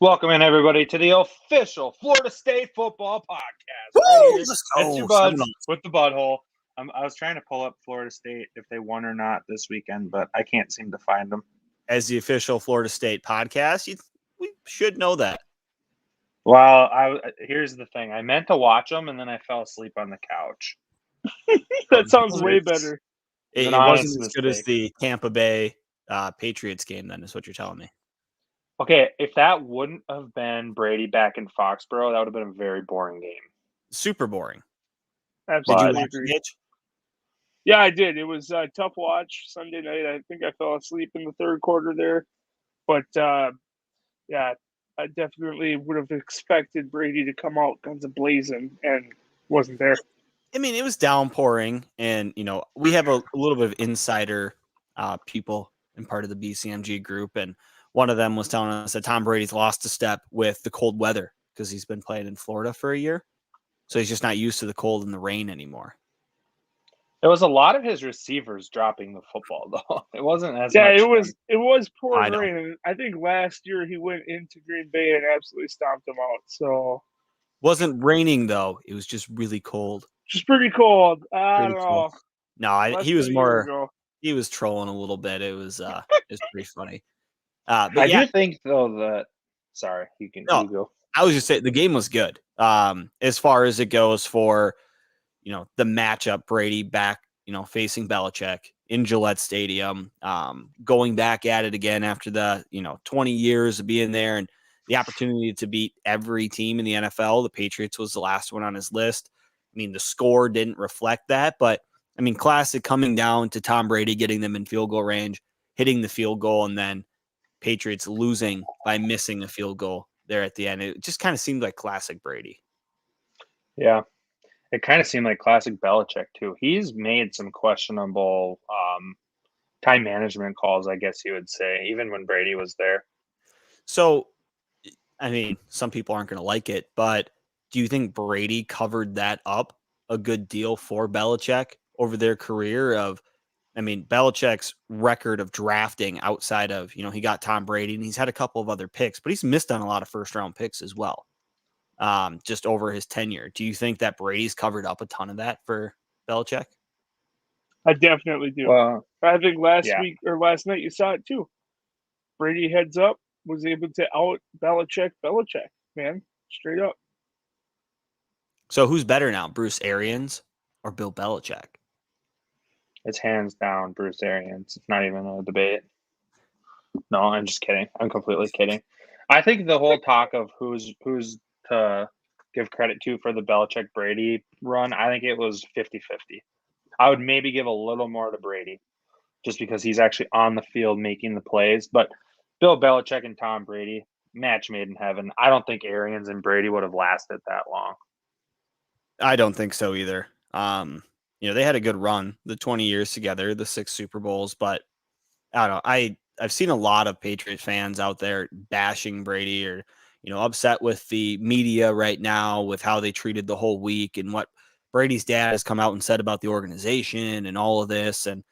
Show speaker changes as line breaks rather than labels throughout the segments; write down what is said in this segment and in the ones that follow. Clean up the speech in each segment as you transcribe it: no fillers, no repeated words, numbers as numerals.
Welcome in, everybody, to the official Florida State football podcast.
Woo!
Right here,
Let's
it's
go.
your buds
Seminoles.
with the Budhole. I was trying to pull up Florida State if they won or not this weekend, but I can't seem to find them.
As the official Florida State podcast, we should know that.
Well, here's the thing. I meant to watch them, and then I fell asleep on the couch.
That sounds way better.
It wasn't as good as the Tampa Bay Patriots game, then, is what you're telling me.
Okay, if that wouldn't have been Brady back in Foxborough, that would have been a very boring game.
Super boring.
Absolutely.
Did you watch it, Mitch?
Yeah, I did. It was a tough watch Sunday night. I think I fell asleep in the third quarter there. But, yeah, I definitely would have expected Brady to come out guns a-blazing and wasn't there.
I mean, it was downpouring, and, we have a little bit of insider people in part of the BCMG group, and one of them was telling us that Tom Brady's lost a step with the cold weather because he's been playing in Florida for a year. So he's just not used to the cold and the rain anymore.
It was a lot of his receivers dropping the football, though. It wasn't as
Yeah,
much
it was pouring rain. And I think last year he went into Green Bay and absolutely stomped them out. So
wasn't raining, though. It was just really cold.
Just pretty cold. I don't know.
No, he was more. He was trolling a little bit. It was pretty funny. But
I do think, though, that sorry, you go.
I was just saying the game was good. As far as it goes for, the matchup, Brady back, facing Belichick in Gillette Stadium, going back at it again after the 20 years of being there and the opportunity to beat every team in the NFL. The Patriots was the last one on his list. I mean, the score didn't reflect that, but I mean, classic coming down to Tom Brady, getting them in field goal range, hitting the field goal, and then Patriots losing by missing a field goal there at the end. It just kind of seemed like classic Brady.
Yeah. It kind of seemed like classic Belichick, too. He's made some questionable time management calls, I guess you would say, even when Brady was there.
So, I mean, some people aren't going to like it, but do you think Brady covered that up a good deal for Belichick over their career of, I mean, Belichick's record of drafting outside of, he got Tom Brady and he's had a couple of other picks, but he's missed on a lot of first round picks as well. Just over his tenure. Do you think that Brady's covered up a ton of that for Belichick?
I definitely do. I think last night you saw it too. Brady heads up, was able to out Belichick, man, straight up.
So who's better now, Bruce Arians or Bill Belichick?
It's hands down Bruce Arians. It's not even a debate. No, I'm just kidding. I'm completely kidding. I think the whole talk of who's to give credit to for the Belichick-Brady run, I think it was 50-50. I would maybe give a little more to Brady just because he's actually on the field making the plays. But Bill Belichick and Tom Brady, match made in heaven. I don't think Arians and Brady would have lasted that long.
I don't think so either. They had a good run, the 20 years together, the 6 Super Bowls, but I don't know. I've seen a lot of Patriot fans out there bashing Brady or, upset with the media right now with how they treated the whole week and what Brady's dad has come out and said about the organization and all of this. And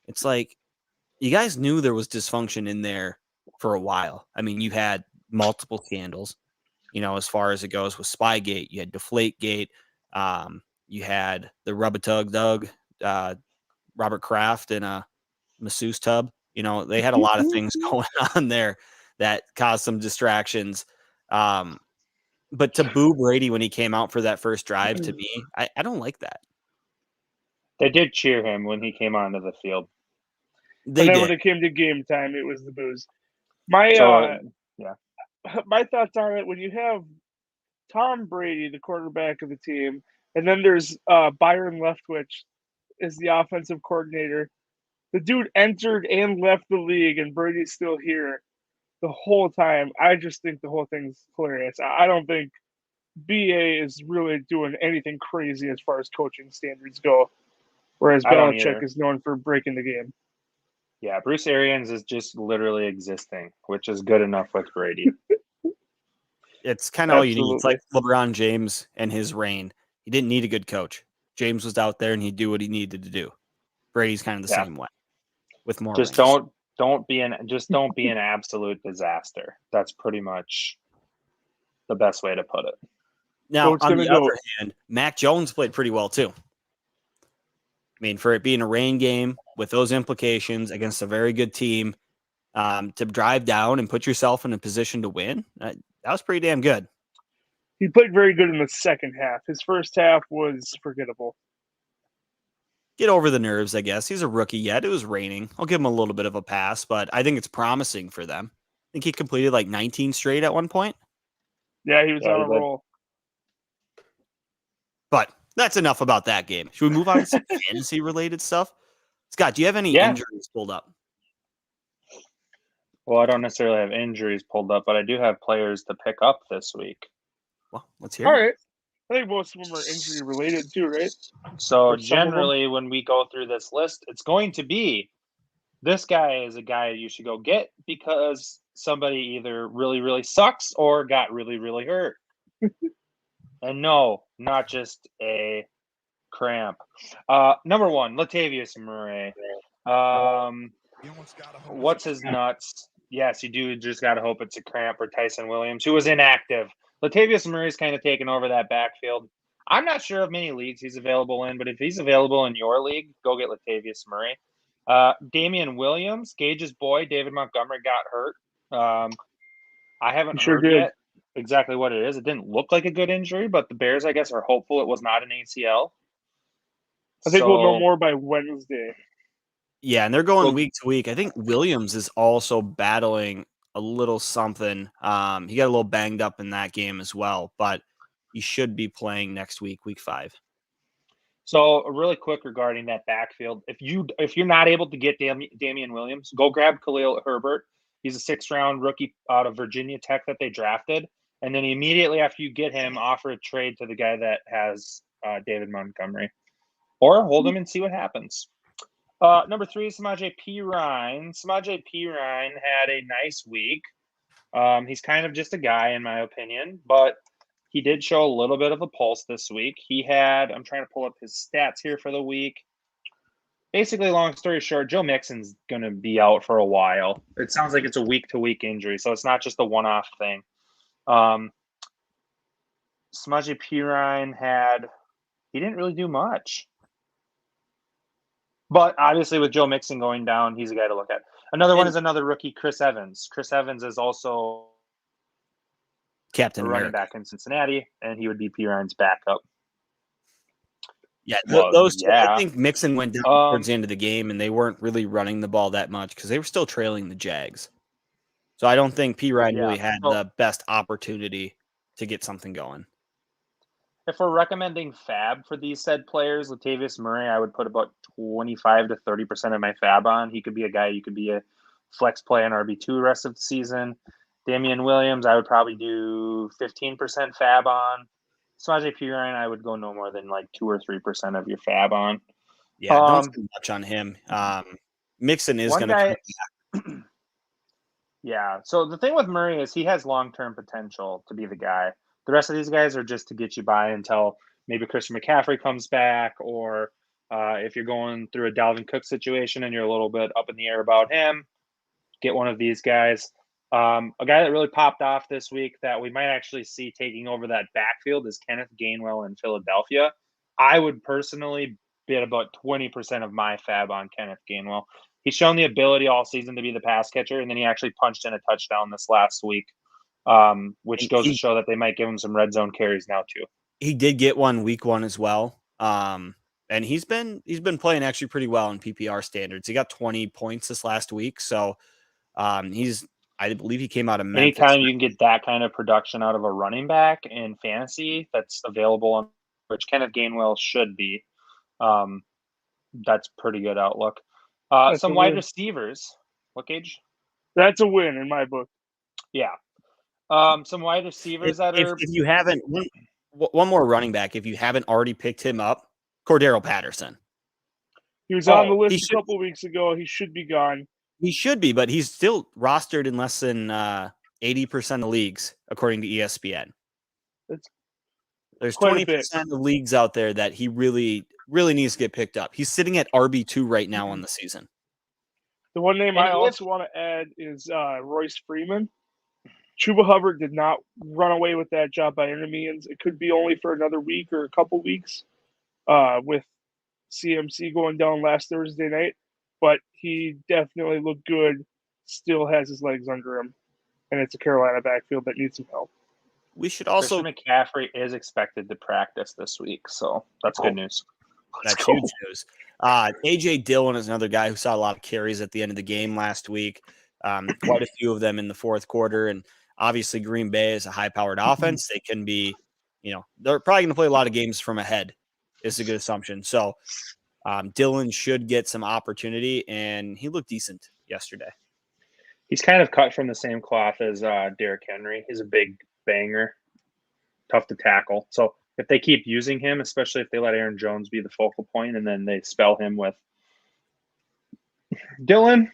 it's like, you guys knew there was dysfunction in there for a while. I mean, you had multiple scandals, as far as it goes with Spygate, you had Deflategate, you had the Rub-a-Tug Doug, Robert Kraft in a masseuse tub. They had a lot of things going on there that caused some distractions. But to boo Brady when he came out for that first drive, to me, I don't like that.
They did cheer him when he came onto the field.
When it came to game time, it was the boos. My thoughts on it, when you have Tom Brady, the quarterback of the team, and then there's Byron Leftwich as the offensive coordinator. The dude entered and left the league, and Brady's still here the whole time. I just think the whole thing's hilarious. I don't think BA is really doing anything crazy as far as coaching standards go, whereas Belichick is known for breaking the game.
Yeah, Bruce Arians is just literally existing, which is good enough with Brady.
It's kind of all you need. It's like LeBron James and his reign. He didn't need a good coach. James was out there and he'd do what he needed to do. Brady's kind of the same way with more.
Just don't be an absolute disaster. That's pretty much the best way to put it.
Now,
it's
on
gonna
the
go-
other hand, Mac Jones played pretty well too. I mean, for it being a rain game with those implications against a very good team, to drive down and put yourself in a position to win, that was pretty damn good.
He played very good in the second half. His first half was forgettable.
Get over the nerves, I guess. He's a rookie yet. It was raining. I'll give him a little bit of a pass, but I think it's promising for them. I think he completed like 19 straight at one point.
Yeah, he was
Yeah,
on
he
a
did.
roll.
But that's enough about that game. Should we move on to some fantasy-related stuff? Scott, do you have any injuries pulled up?
Well, I don't necessarily have injuries pulled up, but I do have players to pick up this week.
Well, let's hear
All
it.
right. I think most of them are injury related too, right?
So
Or some of them.
generally, when we go through this list, it's going to be this guy is a guy you should go get because somebody either really, really sucks or got really, really hurt. And no, not just a cramp. Number one, Latavius Murray. What's his nuts? Yes, you do just got to hope it's a cramp or Tyson Williams, who was inactive. Latavius Murray's kind of taken over that backfield. I'm not sure of many leagues he's available in, but if he's available in your league, go get Latavius Murray. Damian Williams, Gage's boy, David Montgomery got hurt. I haven't heard yet exactly what it is. It didn't look like a good injury, but the Bears, I guess, are hopeful it was not an ACL.
I think we'll know more by Wednesday.
Yeah, and they're going week to week. I think Williams is also battling a little something. He got a little banged up in that game as well, but he should be playing next week, week 5.
So really quick regarding that backfield, if you're not able to get Damian Williams, go grab Khalil Herbert. He's a 6th-round rookie out of Virginia Tech that they drafted, and then immediately after you get him, offer a trade to the guy that has David Montgomery, or hold him and see what happens. Number 3, Samaje Perine. Samaje Perine had a nice week. He's kind of just a guy, in my opinion, but he did show a little bit of a pulse this week. He had, I'm trying to pull up his stats here for the week. Basically, long story short, Joe Mixon's going to be out for a while. It sounds like it's a week-to-week injury, so it's not just a one-off thing. Samaje Perine he didn't really do much. But obviously, with Joe Mixon going down, he's a guy to look at. Another one is another rookie, Chris Evans. Chris Evans is also
Captain
running
America.
back in Cincinnati, and he would be Perine's backup.
Yeah,
Well,
those two,
yeah.
I think Mixon went down towards the end of the game, and they weren't really running the ball that much because they were still trailing the Jags. So I don't think Perine really had the best opportunity to get something going.
If we're recommending fab for these said players, Latavius Murray, I would put about 25 to 30% of my fab on. He could be a guy you could be a flex play on RB2 the rest of the season. Damian Williams, I would probably do 15% fab on. Samaje Perine, I would go no more than like 2 or 3% of your fab on.
Yeah, don't spend much on him. Mixon is going to come back.
Yeah, so the thing with Murray is he has long-term potential to be the guy. The rest of these guys are just to get you by until maybe Christian McCaffrey comes back, or if you're going through a Dalvin Cook situation and you're a little bit up in the air about him, get one of these guys. A guy that really popped off this week that we might actually see taking over that backfield is Kenneth Gainwell in Philadelphia. I would personally bet about 20% of my fab on Kenneth Gainwell. He's shown the ability all season to be the pass catcher, and then he actually punched in a touchdown this last week, which goes to show that they might give him some red zone carries now too.
He did get one week 1 as well. And he's been playing actually pretty well in PPR standards. He got 20 points this last week. So I believe he came out of Memphis.
Anytime you can get that kind of production out of a running back in fantasy that's available, on which Kenneth Gainwell should be, that's pretty good outlook. Some wide receivers. What, Gage?
That's a win in my book.
Yeah. Some wide receivers
if you haven't, one more running back, if you haven't already picked him up, Cordero Patterson.
He was on the list a couple weeks ago. He should be gone.
He should be, but he's still rostered in less than 80% of leagues, according to ESPN. There's 20% of leagues out there that he really needs to get picked up. He's sitting at RB2 right now on the season.
The one name I also want to add is Royce Freeman. Chuba Hubbard did not run away with that job by any means. It could be only for another week or a couple weeks with CMC going down last Thursday night, but he definitely looked good, still has his legs under him, and it's a Carolina backfield that needs some help.
We should also
Christian McCaffrey is expected to practice this week, so that's good news.
That's huge news. AJ Dillon is another guy who saw a lot of carries at the end of the game last week. Quite a few of them in the fourth quarter. And obviously Green Bay is a high-powered offense. They can be, they're probably going to play a lot of games from ahead is a good assumption. So Dillon should get some opportunity, and he looked decent yesterday.
He's kind of cut from the same cloth as Derrick Henry. He's a big banger, tough to tackle. So if they keep using him, especially if they let Aaron Jones be the focal point and then they spell him with Dillon,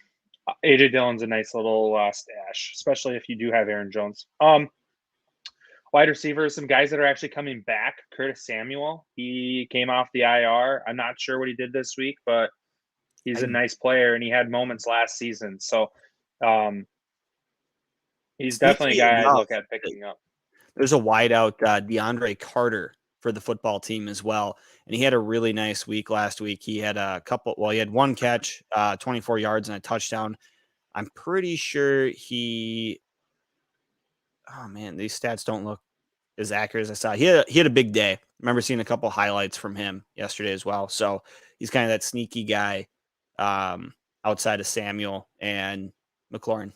AJ Dillon's a nice little stash, especially if you do have Aaron Jones. Wide receivers, some guys that are actually coming back. Curtis Samuel, he came off the IR. I'm not sure what he did this week, but he's a nice player and he had moments last season. So he's definitely a guy I look at picking up.
There's a wideout, DeAndre Carter, for the football team as well. And he had a really nice week last week. He had he had one catch, 24 yards and a touchdown. I'm pretty sure these stats don't look as accurate as I saw. He had a big day. I remember seeing a couple highlights from him yesterday as well. So he's kind of that sneaky guy outside of Samuel and McLaurin.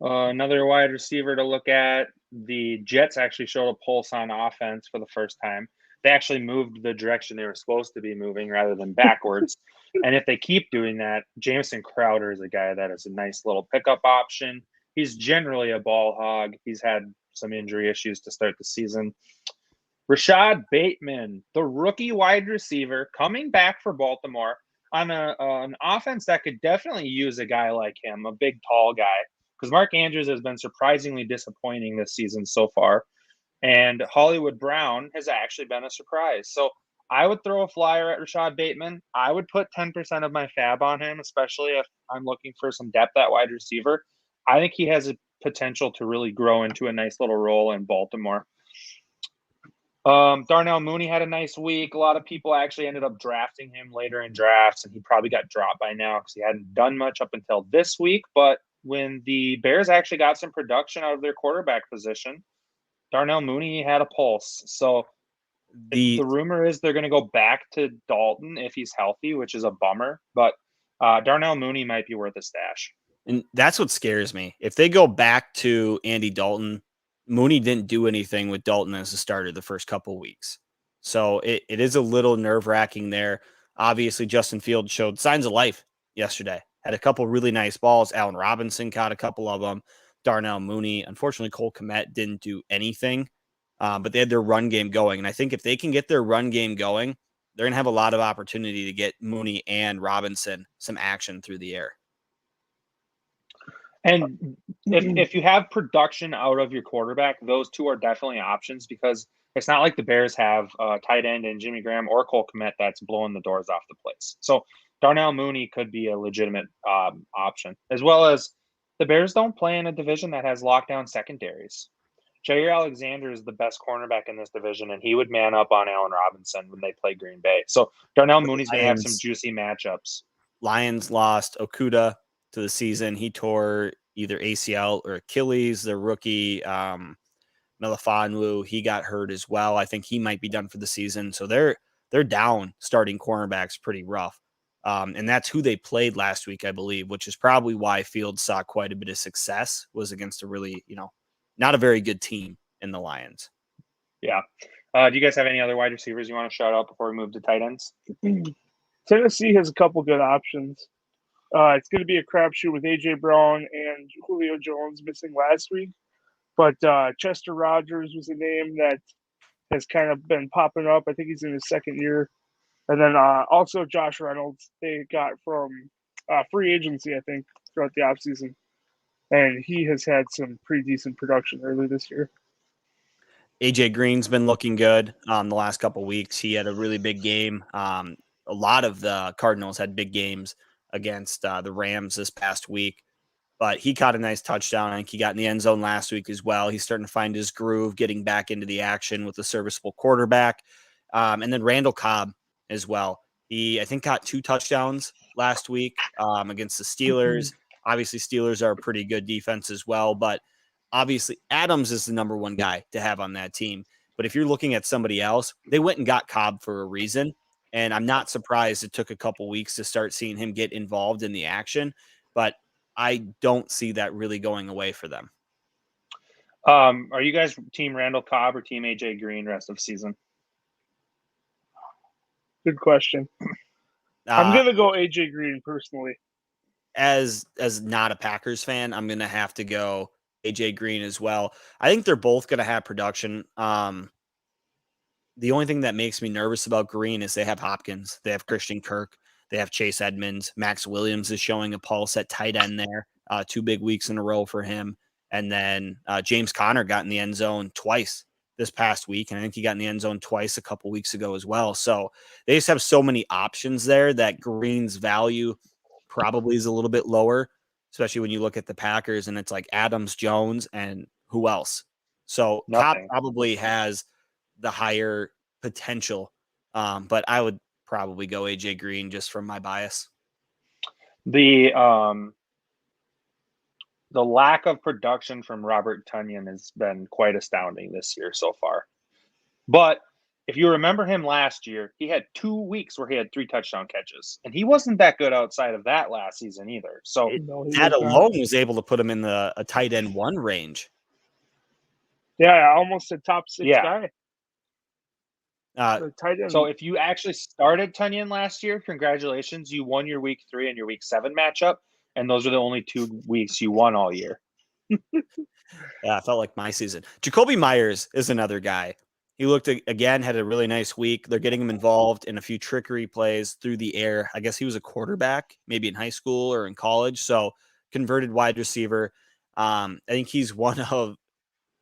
Another wide receiver to look at. The Jets actually showed a pulse on offense for the first time. They actually moved the direction they were supposed to be moving rather than backwards. And if they keep doing that, Jamison Crowder is a guy that is a nice little pickup option. He's generally a ball hog. He's had some injury issues to start the season. Rashad Bateman, the rookie wide receiver, coming back for Baltimore on an offense that could definitely use a guy like him, a big, tall guy. Because Mark Andrews has been surprisingly disappointing this season so far. And Hollywood Brown has actually been a surprise. So I would throw a flyer at Rashad Bateman. I would put 10% of my fab on him, especially if I'm looking for some depth at wide receiver. I think he has a potential to really grow into a nice little role in Baltimore. Darnell Mooney had a nice week. A lot of people actually ended up drafting him later in drafts, and he probably got dropped by now because he hadn't done much up until this week. But when the Bears actually got some production out of their quarterback position, Darnell Mooney had a pulse. So the rumor is they're going to go back to Dalton if he's healthy, which is a bummer. But Darnell Mooney might be worth a stash.
And that's what scares me. If they go back to Andy Dalton, Mooney didn't do anything with Dalton as a starter the first couple weeks. So it is a little nerve-wracking there. Obviously, Justin Fields showed signs of life yesterday. Had a couple really nice balls. Allen Robinson caught a couple of them. Darnell Mooney. Unfortunately, Cole Kmet didn't do anything, but they had their run game going. And I think if they can get their run game going, they're going to have a lot of opportunity to get Mooney and Robinson some action through the air.
And if you have production out of your quarterback, those two are definitely options because it's not like the Bears have tight end and Jimmy Graham or Cole Kmet that's blowing the doors off the place. So Darnell Mooney could be a legitimate option, as well as the Bears don't play in a division that has lockdown secondaries. Jair Alexander is the best cornerback in this division, and he would man up on Allen Robinson when they play Green Bay. So Darnell Mooney's going to have some juicy matchups.
Lions lost Okudah to the season. He tore either ACL or Achilles. The rookie Melifonwu, he got hurt as well. I think he might be done for the season. So they're down starting cornerbacks pretty rough. And that's who they played last week, I believe, which is probably why Fields saw quite a bit of success, was against a really, not a very good team in the Lions.
Yeah. Do you guys have any other wide receivers you want to shout out before we move to tight ends?
Tennessee has a couple good options. It's going to be a crapshoot with A.J. Brown and Julio Jones missing last week. But Chester Rogers was a name that has kind of been popping up. I think he's in his second year. And then also Josh Reynolds, they got from free agency, I think, throughout the offseason. And he has had some pretty decent production early this year.
AJ Green's been looking good the last couple of weeks. He had a really big game. A lot of the Cardinals had big games against the Rams this past week. but he caught a nice touchdown. I think he got in the end zone last week as well. He's starting to find his groove, getting back into the action with a serviceable quarterback. And then Randall Cobb as well. He, I think, got 2 touchdowns last week against the Steelers. Obviously, Steelers are a pretty good defense as well, but obviously Adams is the number 1 guy to have on that team. But if you're looking at somebody else, they went and got Cobb for a reason. And I'm not surprised it took a couple weeks to start seeing him get involved in the action, but I don't see that really going away for them.
Are you guys team Randall Cobb or team AJ Green rest of season?
Good question. I'm gonna go AJ Green personally.
As not a Packers fan, I'm gonna have to go AJ Green as well. I think they're both gonna have production. The only thing that makes me nervous about Green is they have Hopkins, they have Christian Kirk, they have Chase Edmonds, Max Williams is showing a pulse at tight end there. 2 big weeks in a row for him. And then James Conner got in the end zone twice this past week. And I think he got in the end zone twice a couple weeks ago as well. So they just have so many options there that Green's value probably is a little bit lower, especially when you look at the Packers and it's like Adams, Jones, and who else? So Cobb probably has the higher potential. But I would probably go AJ Green just from my bias.
The lack of production from Robert Tonyan has been quite astounding this year so far. But if you remember him last year, he had 2 weeks where he had 3 touchdown catches, and he wasn't that good outside of that last season either. So
that alone was able to put him in a tight end 1 range.
Yeah, almost a top 6 guy.
So if you actually started Tonyan last year, congratulations, you won your week 3 and your week 7 matchup, and those are the only 2 weeks you won all year.
Yeah, it felt like my season. Jacoby Myers is another guy. He looked, again, had a really nice week. They're getting him involved in a few trickery plays through the air. I guess he was a quarterback, maybe in high school or in college. So converted wide receiver. I think he's one of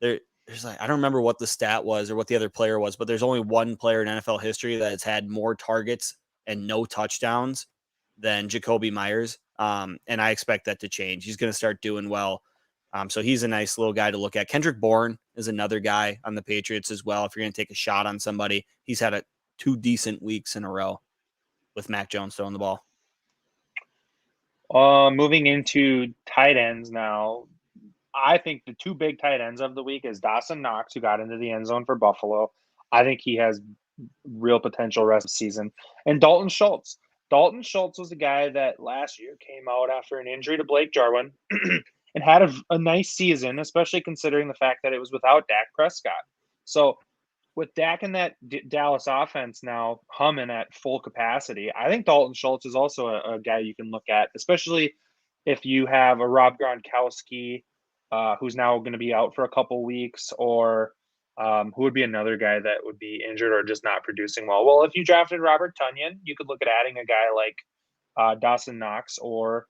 there's like, I don't remember what the stat was or what the other player was, but there's only one player in NFL history that has had more targets and no touchdowns than Jacoby Myers. And I expect that to change. He's going to start doing well. So he's a nice little guy to look at. Kendrick Bourne is another guy on the Patriots as well. If you're going to take a shot on somebody, he's had 2 decent weeks in a row with Mac Jones throwing the ball.
Moving into tight ends now, I think the 2 big tight ends of the week is Dawson Knox, who got into the end zone for Buffalo. I think he has real potential rest of the season. And Dalton Schultz. Dalton Schultz was a guy that last year came out after an injury to Blake Jarwin and had a nice season, especially considering the fact that it was without Dak Prescott. So with Dak and that Dallas offense now humming at full capacity, I think Dalton Schultz is also a guy you can look at, especially if you have a Rob Gronkowski who's now going to be out for a couple weeks, or who would be another guy that would be injured or just not producing well. Well, if you drafted Robert Tonyan, you could look at adding a guy like Dawson Knox or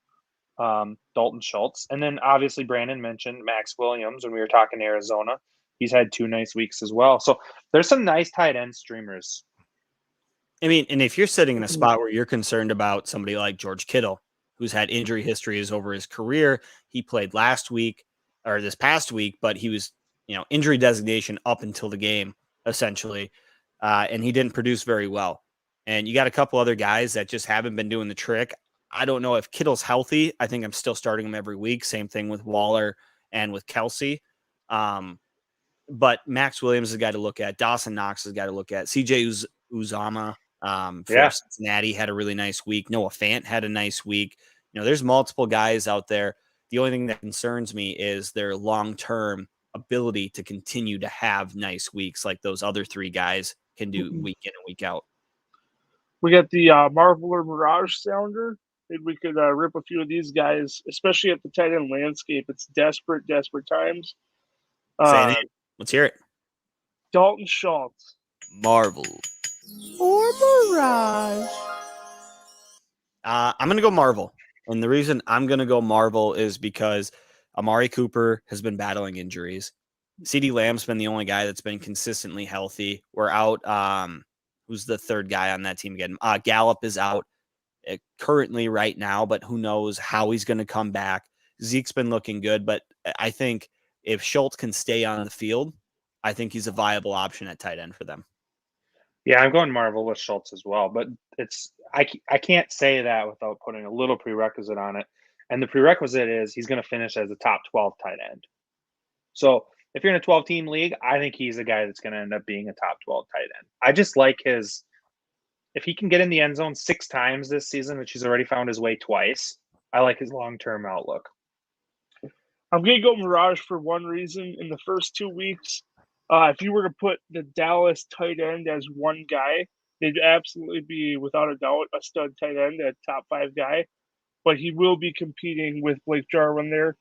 Dalton Schultz. And then obviously Brandon mentioned Max Williams when we were talking Arizona. He's had 2 nice weeks as well. So there's some nice tight end streamers.
I mean, and if you're sitting in a spot where you're concerned about somebody like George Kittle, who's had injury histories over his career, he played last week or this past week, but he was, injury designation up until the game, essentially. And he didn't produce very well. And you got a couple other guys that just haven't been doing the trick. I don't know if Kittle's healthy. I think I'm still starting him every week. Same thing with Waller and with Kelsey. But Max Williams is a guy to look at. Dawson Knox is a guy to look at. CJ Uzama for Cincinnati had a really nice week. Noah Fant had a nice week. There's multiple guys out there. The only thing that concerns me is their long-term ability to continue to have nice weeks like those other 3 guys can do week in and week out.
We got the Marvel or Mirage sounder. Maybe we could rip a few of these guys, especially at the tight end landscape. It's desperate times.
Say it. Let's hear it.
Dalton Schultz.
Marvel.
Or Mirage.
I'm going to go Marvel. And the reason I'm going to go Marvel is because Amari Cooper has been battling injuries. CeeDee Lamb's been the only guy that's been consistently healthy. We're out. Who's the third guy on that team again? Gallup is out currently right now, but who knows how he's going to come back. Zeke's been looking good, but I think if Schultz can stay on the field, I think he's a viable option at tight end for them.
Yeah, I'm going Marvel with Schultz as well, but I can't say that without putting a little prerequisite on it. And the prerequisite is he's going to finish as a top 12 tight end. So if you're in a 12-team league, I think he's a guy that's going to end up being a top 12 tight end. I just like his – if he can get in the end zone 6 times this season, which he's already found his way twice, I like his long-term outlook.
I'm going to go Mirage for one reason. In the first 2 weeks, if you were to put the Dallas tight end as one guy, they'd absolutely be, without a doubt, a stud tight end, a top 5 guy. But he will be competing with Blake Jarwin there.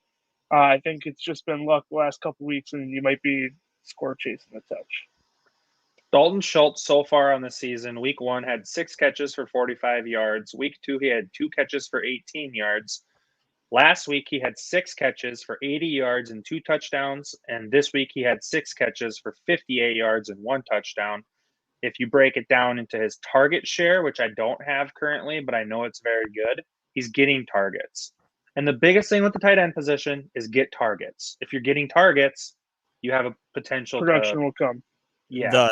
I think it's just been luck the last couple weeks, and you might be score chasing a touch.
Dalton Schultz so far on the season, week 1 had 6 catches for 45 yards. Week 2, he had 2 catches for 18 yards. Last week, he had 6 catches for 80 yards and 2 touchdowns. And this week, he had 6 catches for 58 yards and 1 touchdown. If you break it down into his target share, which I don't have currently, but I know it's very good, he's getting targets. And the biggest thing with the tight end position is get targets. If you're getting targets, you have a potential
production will come.
Yeah.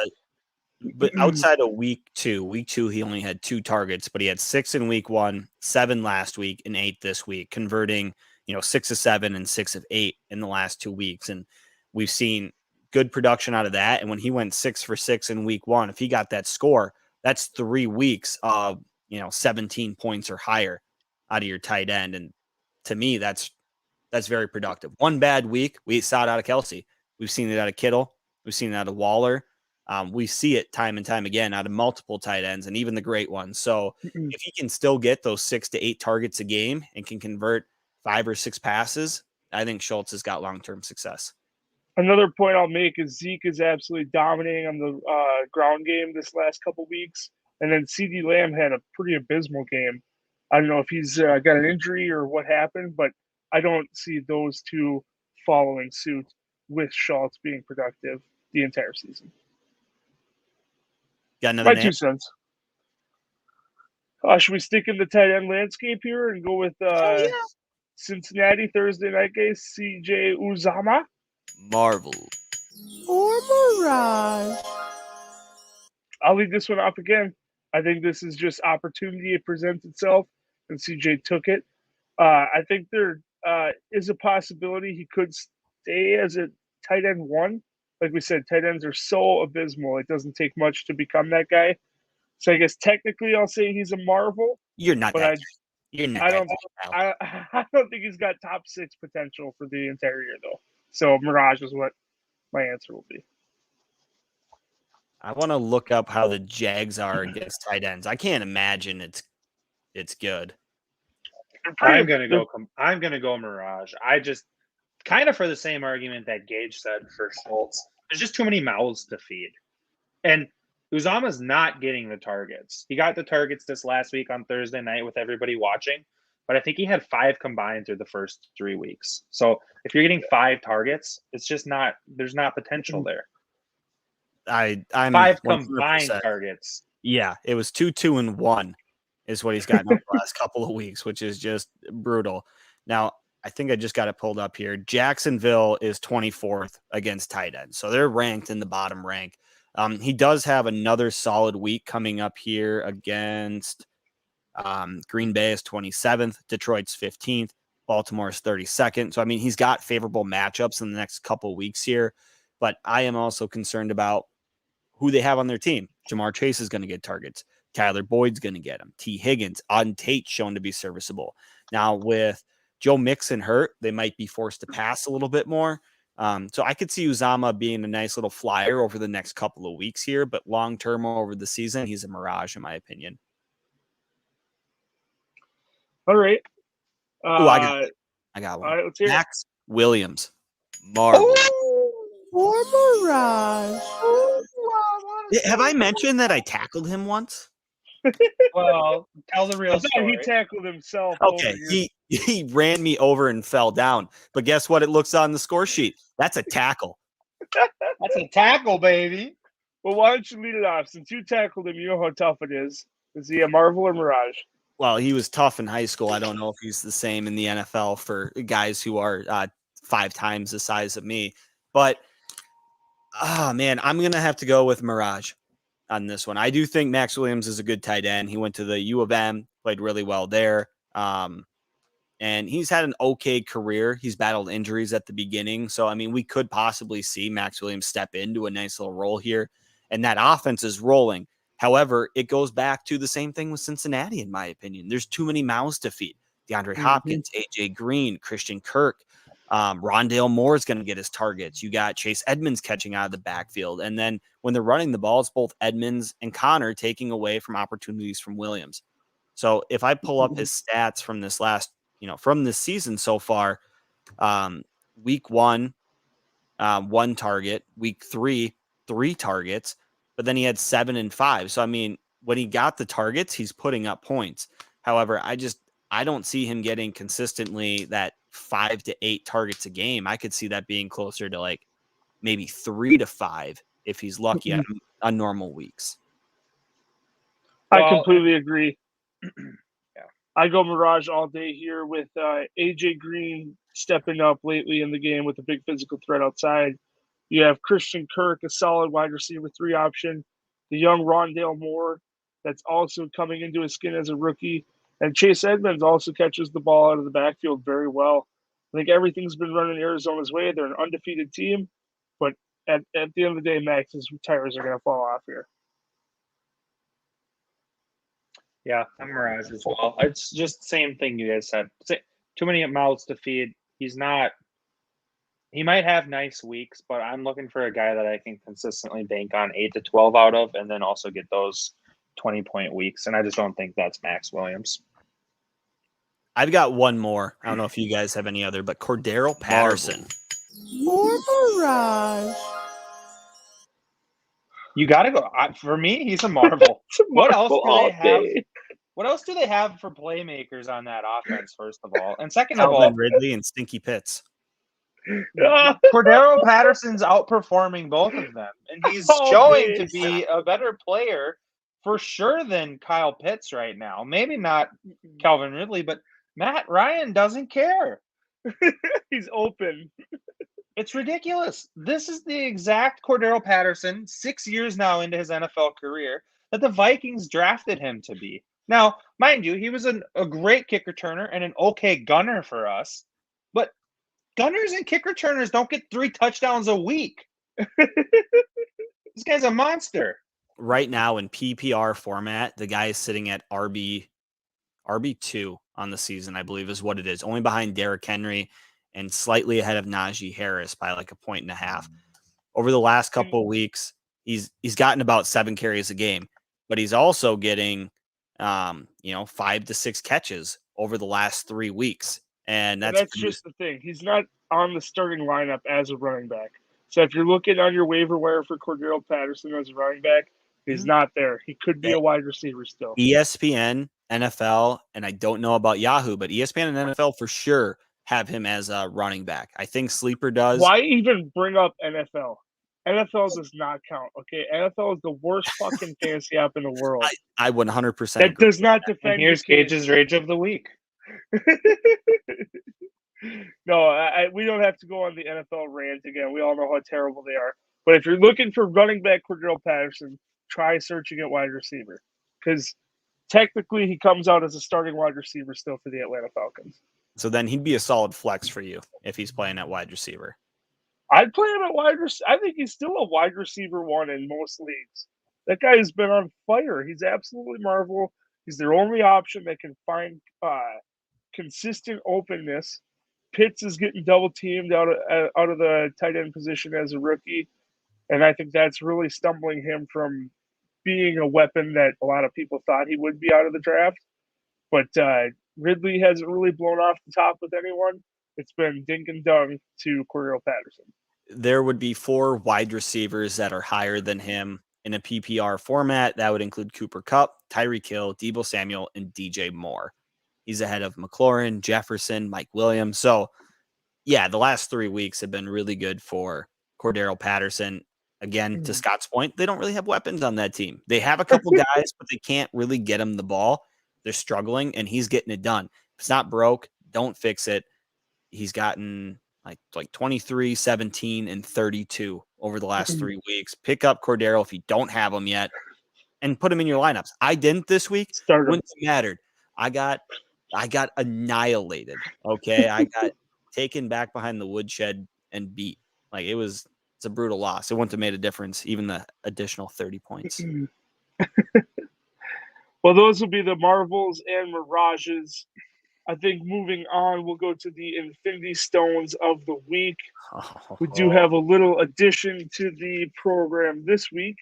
But outside of week 2, he only had 2 targets, but he had 6 in week 1, 7 last week, and 8 this week, converting, 6 of 7 and 6 of 8 in the last 2 weeks. And we've seen good production out of that. And when he went 6 for 6 in week 1, if he got that score, that's 3 weeks of, 17 points or higher out of your tight end. And to me, that's very productive. One bad week, we saw it out of Kelsey. We've seen it out of Kittle. We've seen it out of Waller. We see it time and time again out of multiple tight ends and even the great ones. So if he can still get those 6 to 8 targets a game and can convert 5 or 6 passes, I think Schultz has got long-term success.
Another point I'll make is Zeke is absolutely dominating on the ground game this last couple weeks. And then CeeDee Lamb had a pretty abysmal game. I don't know if he's got an injury or what happened, but I don't see those two following suit with Schultz being productive the entire season.
Got another
My 2 cents. Should we stick in the tight end landscape here and go with Cincinnati Thursday night game, CJ Uzomah?
Marvel.
Or Mirage.
I'll lead this one off again. I think this is just opportunity. It presents itself, and CJ took it. I think there is a possibility he could stay as a tight end 1. Like we said, tight ends are so abysmal. It doesn't take much to become that guy. So I guess technically I'll say he's a marvel.
You're not
but
that. You're not.
I don't think he's got top 6 potential for the entire year, though. So Mirage is what my answer will be.
I want to look up how the Jags are against tight ends. I can't imagine it's good.
I'm gonna go Mirage. I just kind of for the same argument that Gage said for Schultz. There's just too many mouths to feed, and Uzomah's not getting the targets. He got the targets this last week on Thursday night with everybody watching, but I think he had 5 combined through the first 3 weeks. So if you're getting 5 targets, it's just not. There's not potential there.
I'm
5 combined targets.
Yeah, it was 2, 2, and 1 is what he's gotten over the last couple of weeks, which is just brutal. Now, I think I just got it pulled up here. Jacksonville is 24th against tight ends, so they're ranked in the bottom rank. He does have another solid week coming up here against Green Bay is 27th, Detroit's 15th, Baltimore's 32nd. So, I mean, he's got favorable matchups in the next couple of weeks here, but I am also concerned about who they have on their team. Jamar Chase is going to get targets. Tyler Boyd's going to get them. T. Higgins, Auden Tate shown to be serviceable. Now, with Joe Mixon hurt, they might be forced to pass a little bit more. So I could see Uzomah being a nice little flyer over the next couple of weeks here, but long-term over the season, he's a mirage in my opinion.
All right.
I got one.
All right, let's hear
Max Williams. Marvel.
Or Mirage.
Have I mentioned that I tackled him once?
Well, tell the real story.
He tackled himself.
Okay, he ran me over and fell down. But guess what? It looks on the score sheet. That's a tackle.
That's a tackle, baby.
Well, why don't you lead it off? Since you tackled him, you know how tough it is. Is he a marvel or mirage?
Well, he was tough in high school. I don't know if he's the same in the NFL for guys who are 5 times the size of me. But, man, I'm going to have to go with Mirage on this one. I do think Max Williams is a good tight end. He went to the U of M, played really well there. And he's had an okay career. He's battled injuries at the beginning. So, I mean, we could possibly see Max Williams step into a nice little role here. And that offense is rolling. However, it goes back to the same thing with Cincinnati, in my opinion. There's too many mouths to feed. DeAndre Hopkins, AJ Green, Christian Kirk, Rondale Moore is going to get his targets. You got Chase Edmonds catching out of the backfield. And then when they're running the ball, it's both Edmonds and Connor taking away from opportunities from Williams. So if I pull up his stats from this from this season so far, week 1, 1 target, week 3, 3 targets, but then he had 7 and 5. So, I mean, when he got the targets, he's putting up points. However, I don't see him getting consistently that 5 to 8 targets a game. I could see that being closer to like maybe 3 to 5 if he's lucky on normal weeks.
I completely agree. I go Mirage all day here with AJ Green stepping up lately in the game with a big physical threat outside. You have Christian Kirk, a solid wide receiver 3 option. The young Rondale Moore that's also coming into his skin as a rookie. And Chase Edmonds also catches the ball out of the backfield very well. I think everything's been running Arizona's way. They're an undefeated team. But at the end of the day, Max's tires are going to fall off here.
Yeah, I'm Mirage as well. It's just the same thing you guys said. Too many mouths to feed. He might have nice weeks, but I'm looking for a guy that I can consistently bank on 8 to 12 out of, and then also get those 20-point weeks. And I just don't think that's Max Williams.
I've got one more. I don't know if you guys have any other, but Cordero Patterson.
More Mirage.
You got to go. For me, he's a marvel. What else do they have? What else do they have for playmakers on that offense, first of all? And second of all,
Ridley and Stinky Pitts.
Cordero Patterson's outperforming both of them, and he's showing to be a better player for sure than Kyle Pitts right now. Maybe not Calvin Ridley, but Matt Ryan doesn't care.
He's open.
It's ridiculous. This is the exact Cordero Patterson, 6 years now into his NFL career, that the Vikings drafted him to be. Now, mind you, he was a great kick returner and an okay gunner for us, but gunners and kick returners don't get 3 touchdowns a week. This guy's a monster.
Right now in PPR format, the guy is sitting at RB2 on the season, I believe is what it is, only behind Derrick Henry and slightly ahead of Najee Harris by like 1.5 points. Over the last couple of weeks, he's gotten about 7 carries a game, but he's also getting 5 to 6 catches over the last 3 weeks. And that's
just the thing. He's not on the starting lineup as a running back. So if you're looking on your waiver wire for Cordero Patterson as a running back, he's not there. He could be a wide receiver still.
ESPN, NFL, and I don't know about Yahoo, but ESPN and NFL for sure have him as a running back. I think Sleeper does.
Why even bring up NFL? NFL does not count, okay? NFL is the worst fucking fantasy app in the world.
I 100%.
That does not defend.
And here's Gage's Rage of the Week.
No, we don't have to go on the NFL rant again. We all know how terrible they are. But if you're looking for running back Cordero Patterson, try searching at wide receiver. Because technically he comes out as a starting wide receiver still for the Atlanta Falcons.
So then he'd be a solid flex for you if he's playing at wide receiver.
I'd play him at wide receiver. I think he's still a wide receiver 1 in most leagues. That guy has been on fire. He's absolutely marvel. He's their only option that can find consistent openness. Pitts is getting double teamed out of the tight end position as a rookie, and I think that's really stumbling him from being a weapon that a lot of people thought he would be out of the draft. But Ridley hasn't really blown off the top with anyone. It's been dink and dung to Cordero Patterson.
There would be 4 wide receivers that are higher than him in a PPR format. That would include Cooper Kupp, Tyreek Hill, Deebo Samuel, and DJ Moore. He's ahead of McLaurin, Jefferson, Mike Williams. So, yeah, the last 3 weeks have been really good for Cordero Patterson. Again, to Scott's point, they don't really have weapons on that team. They have a couple guys, but they can't really get him the ball. they're struggling, and he's getting it done. If it's not broke, don't fix it. He's gotten like 23, 17, and 32 over the last 3 weeks. Pick up Cordero if you don't have him yet and put him in your lineups. I didn't this week. Wouldn't have mattered. I got annihilated. Okay. I got taken back behind the woodshed and beat. It's a brutal loss. It wouldn't have made a difference, even the additional 30 points.
Well, those will be the Marvels and Mirages. I think moving on, we'll go to the Infinity Stones of the week. We do have a little addition to the program this week.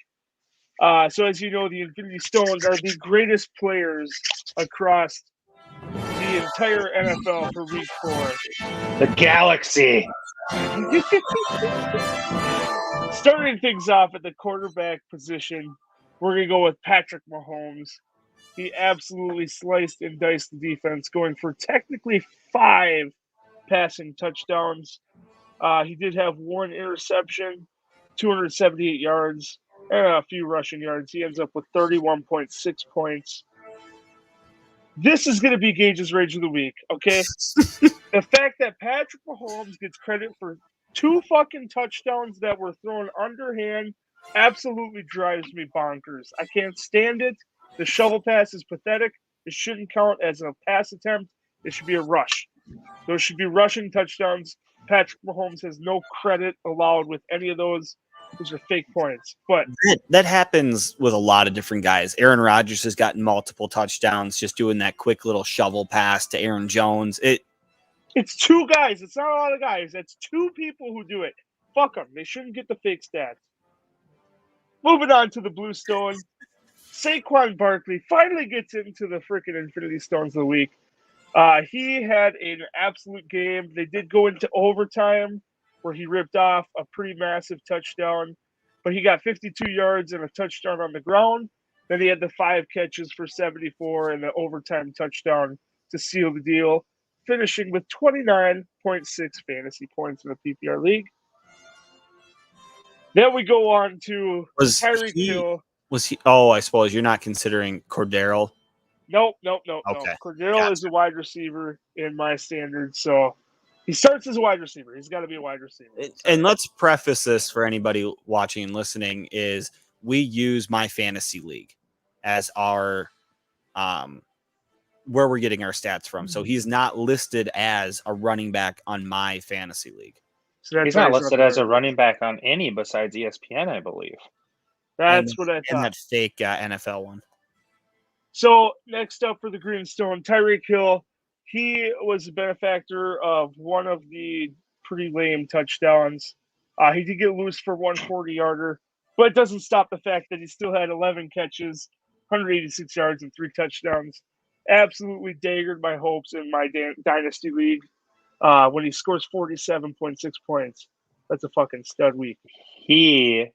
So as you know, the Infinity Stones are the greatest players across the entire NFL for week 4.
The Galaxy.
Starting things off at the quarterback position, we're going to go with Patrick Mahomes. He absolutely sliced and diced the defense, going for technically 5 passing touchdowns. He did have 1 interception, 278 yards, and a few rushing yards. He ends up with 31.6 points. This is going to be Gage's Rage of the Week, okay? The fact that Patrick Mahomes gets credit for 2 fucking touchdowns that were thrown underhand absolutely drives me bonkers. I can't stand it. The shovel pass is pathetic. It shouldn't count as a pass attempt. It should be a rush. Those should be rushing touchdowns. Patrick Mahomes has no credit allowed with any of those. Those are fake points. But
that happens with a lot of different guys. Aaron Rodgers has gotten multiple touchdowns just doing that quick little shovel pass to Aaron Jones.
It's 2 guys. It's not a lot of guys. That's 2 people who do it. Fuck them. They shouldn't get the fake stats. Moving on to the Blue Stone. Saquon Barkley finally gets into the freaking Infinity Stones of the week. He had an absolute game. They did go into overtime where he ripped off a pretty massive touchdown, but he got 52 yards and a touchdown on the ground. Then he had the 5 catches for 74 and the overtime touchdown to seal the deal, finishing with 29.6 fantasy points in the PPR league. Then we go on to Tyreek Hill.
Was he? Oh, I suppose you're not considering Cordero.
Nope.
Okay.
Cordero is a wide receiver in my standards, so he starts as a wide receiver. He's got to be a wide receiver.
And let's preface this for anybody watching and listening: is we use my fantasy league as our where we're getting our stats from. So he's not listed as a running back on my fantasy league.
So
he's not listed as a running back on any besides ESPN, I believe.
That's what I thought.
And that fake NFL one.
So next up for the Greenstone, Tyreek Hill. He was a benefactor of one of the pretty lame touchdowns. He did get loose for 140-yarder, but it doesn't stop the fact that he still had 11 catches, 186 yards, and 3 touchdowns. Absolutely daggered my hopes in my Dynasty League when he scores 47.6 points. That's a fucking stud week.
He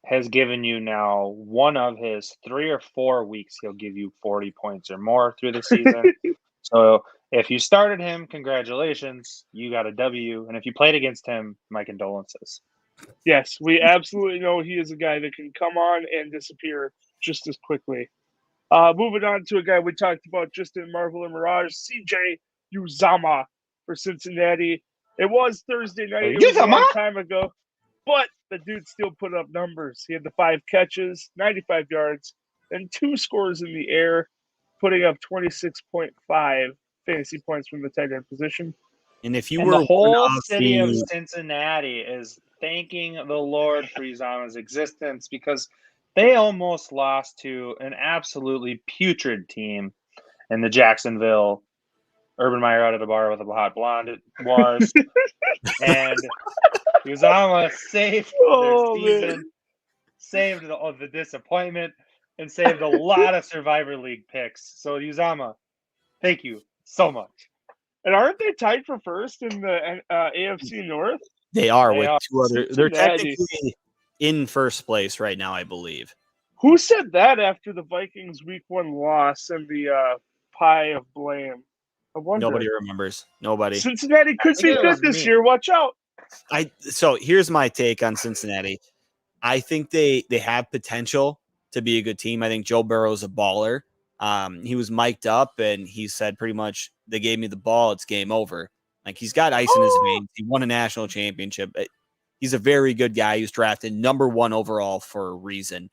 has given you now one of his 3 or 4 weeks. He'll give you 40 points or more through the season. So if you started him, congratulations, you got a W. And if you played against him, my condolences.
Yes, we absolutely know he is a guy that can come on and disappear just as quickly. Moving on to a guy we talked about just in Marvel and Mirage, CJ Uzomah for Cincinnati. It was Thursday night. It was a long time ago. But the dude still put up numbers. He had the 5 catches, 95 yards, and 2 scores in the air, putting up 26.5 fantasy points from the tight end position.
And if you
and
were
the whole city of Cincinnati is thanking the Lord for Uzomah's existence because they almost lost to an absolutely putrid team in the Jacksonville Urban Meyer out at a bar with a hot blonde. It was. And Uzomah saved their season, saved the disappointment, and saved a lot of Survivor League picks. So Uzomah, thank you so much.
And aren't they tied for first in the AFC North?
They are with 2 other. They're technically in first place right now, I believe.
Who said that after the Vikings Week 1 loss and the pie of blame? I wonder.
Nobody remembers. Nobody.
Cincinnati could be good this year. Watch out.
So here's my take on Cincinnati. I think they have potential to be a good team. I think Joe Burrow's a baller. He was mic'd up and he said pretty much, they gave me the ball, it's game over. Like, he's got ice in his veins. He won a national championship. He's a very good guy. He was drafted number 1 overall for a reason.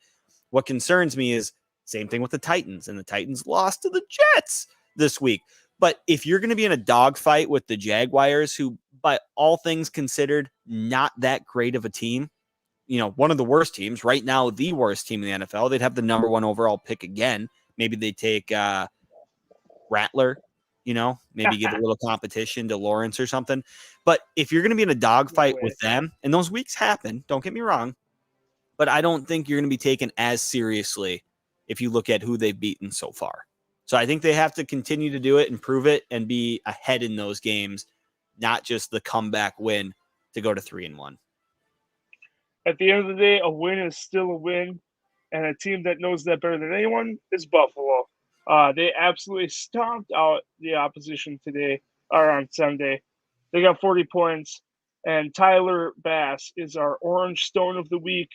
What concerns me is same thing with the Titans, and the Titans lost to the Jets this week. But if you're going to be in a dogfight with the Jaguars, who by all things considered, not that great of a team, one of the worst teams right now, the worst team in the NFL, they'd have the number 1 overall pick again. Maybe they take Rattler, maybe give a little competition to Lawrence or something. But if you're going to be in a dogfight with them, and those weeks happen, don't get me wrong, but I don't think you're going to be taken as seriously if you look at who they've beaten so far. So I think they have to continue to do it and prove it and be ahead in those games, not just the comeback win to go to 3-1.
At the end of the day, a win is still a win, and a team that knows that better than anyone is Buffalo. They absolutely stomped out the opposition today, or on Sunday. They got 40 points, and Tyler Bass is our Orange Stone of the Week.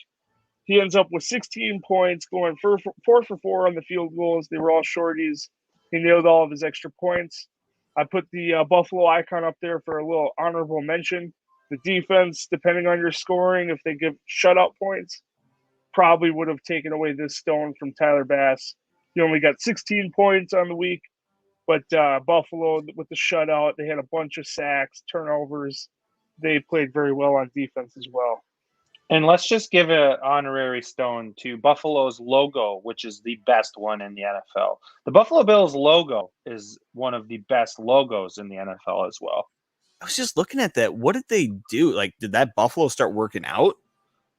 He ends up with 16 points, going 4 for 4 on the field goals. They were all shorties. He nailed all of his extra points. I put the Buffalo icon up there for a little honorable mention. The defense, depending on your scoring, if they give shutout points, probably would have taken away this stone from Tyler Bass. He only got 16 points on the week, but Buffalo, with the shutout, they had a bunch of sacks, turnovers. They played very well on defense as well.
And let's just give an honorary stone to Buffalo's logo, which is the best one in the NFL. The Buffalo Bills logo is one of the best logos in the NFL as well.
I was just looking at that. What did they do? Like, did that Buffalo start working out?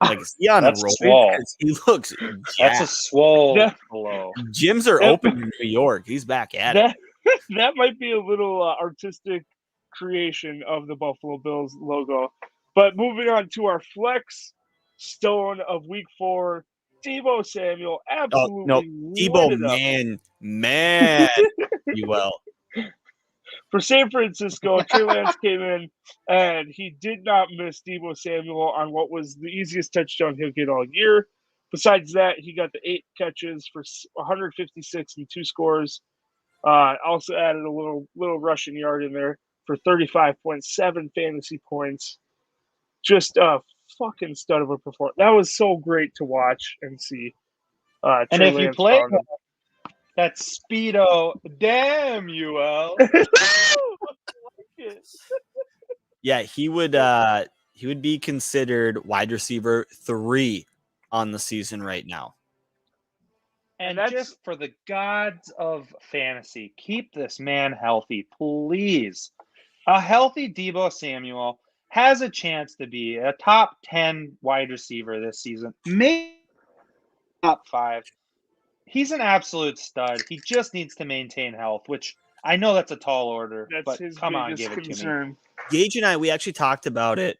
Like, is he on a roll?
Swole.
He looks
That's a swole Buffalo.
Gyms are open in New York. He's back at it.
That might be a little artistic creation of the Buffalo Bills logo. But moving on to our flex stone of week 4, Deebo Samuel. Absolutely.
Deebo, man, you will.
For San Francisco, Trey Lance came in, and he did not miss Deebo Samuel on what was the easiest touchdown he'll get all year. Besides that, he got the 8 catches for 156 and 2 scores. Also added a little rushing yard in there for 35.7 fantasy points. Just a fucking stud of a performance. That was so great to watch and see.
And
Trey
if
Lance
you play that Speedo, damn you, L.
Yeah, he would be considered wide receiver 3 on the season right now.
And just for the gods of fantasy, keep this man healthy, please. A healthy Deebo Samuel has a chance to be a top 10 wide receiver this season, maybe top 5. He's an absolute stud. He just needs to maintain health, which I know that's a tall order, but come on, give it to me.
Gage and I, we actually talked about it.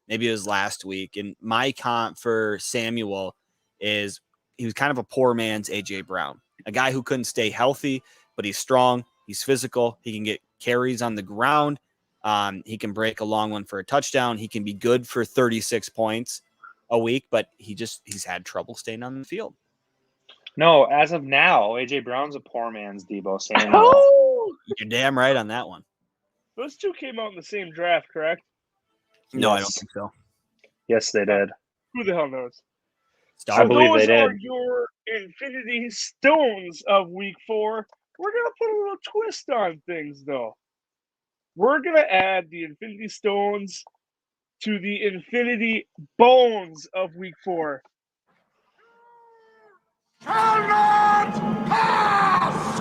Maybe it was last week. And my comp for Samuel is he was kind of a poor man's AJ Brown, a guy who couldn't stay healthy, but he's strong. He's physical. He can get carries on the ground. He can break a long one for a touchdown. He can be good for 36 points a week, but he's had trouble staying on the field.
No, as of now, AJ Brown's a poor man's Deebo Samuel.
Oh!
You're damn right on that one.
Those two came out in the same draft, correct?
No, I don't think so.
Yes, they did.
Who the hell knows?
I believe they did.
Those are your Infinity Stones of week 4. We're going to put a little twist on things, though. We're going to add the Infinity Stones to the Infinity Bones of week 4.
Shall not pass!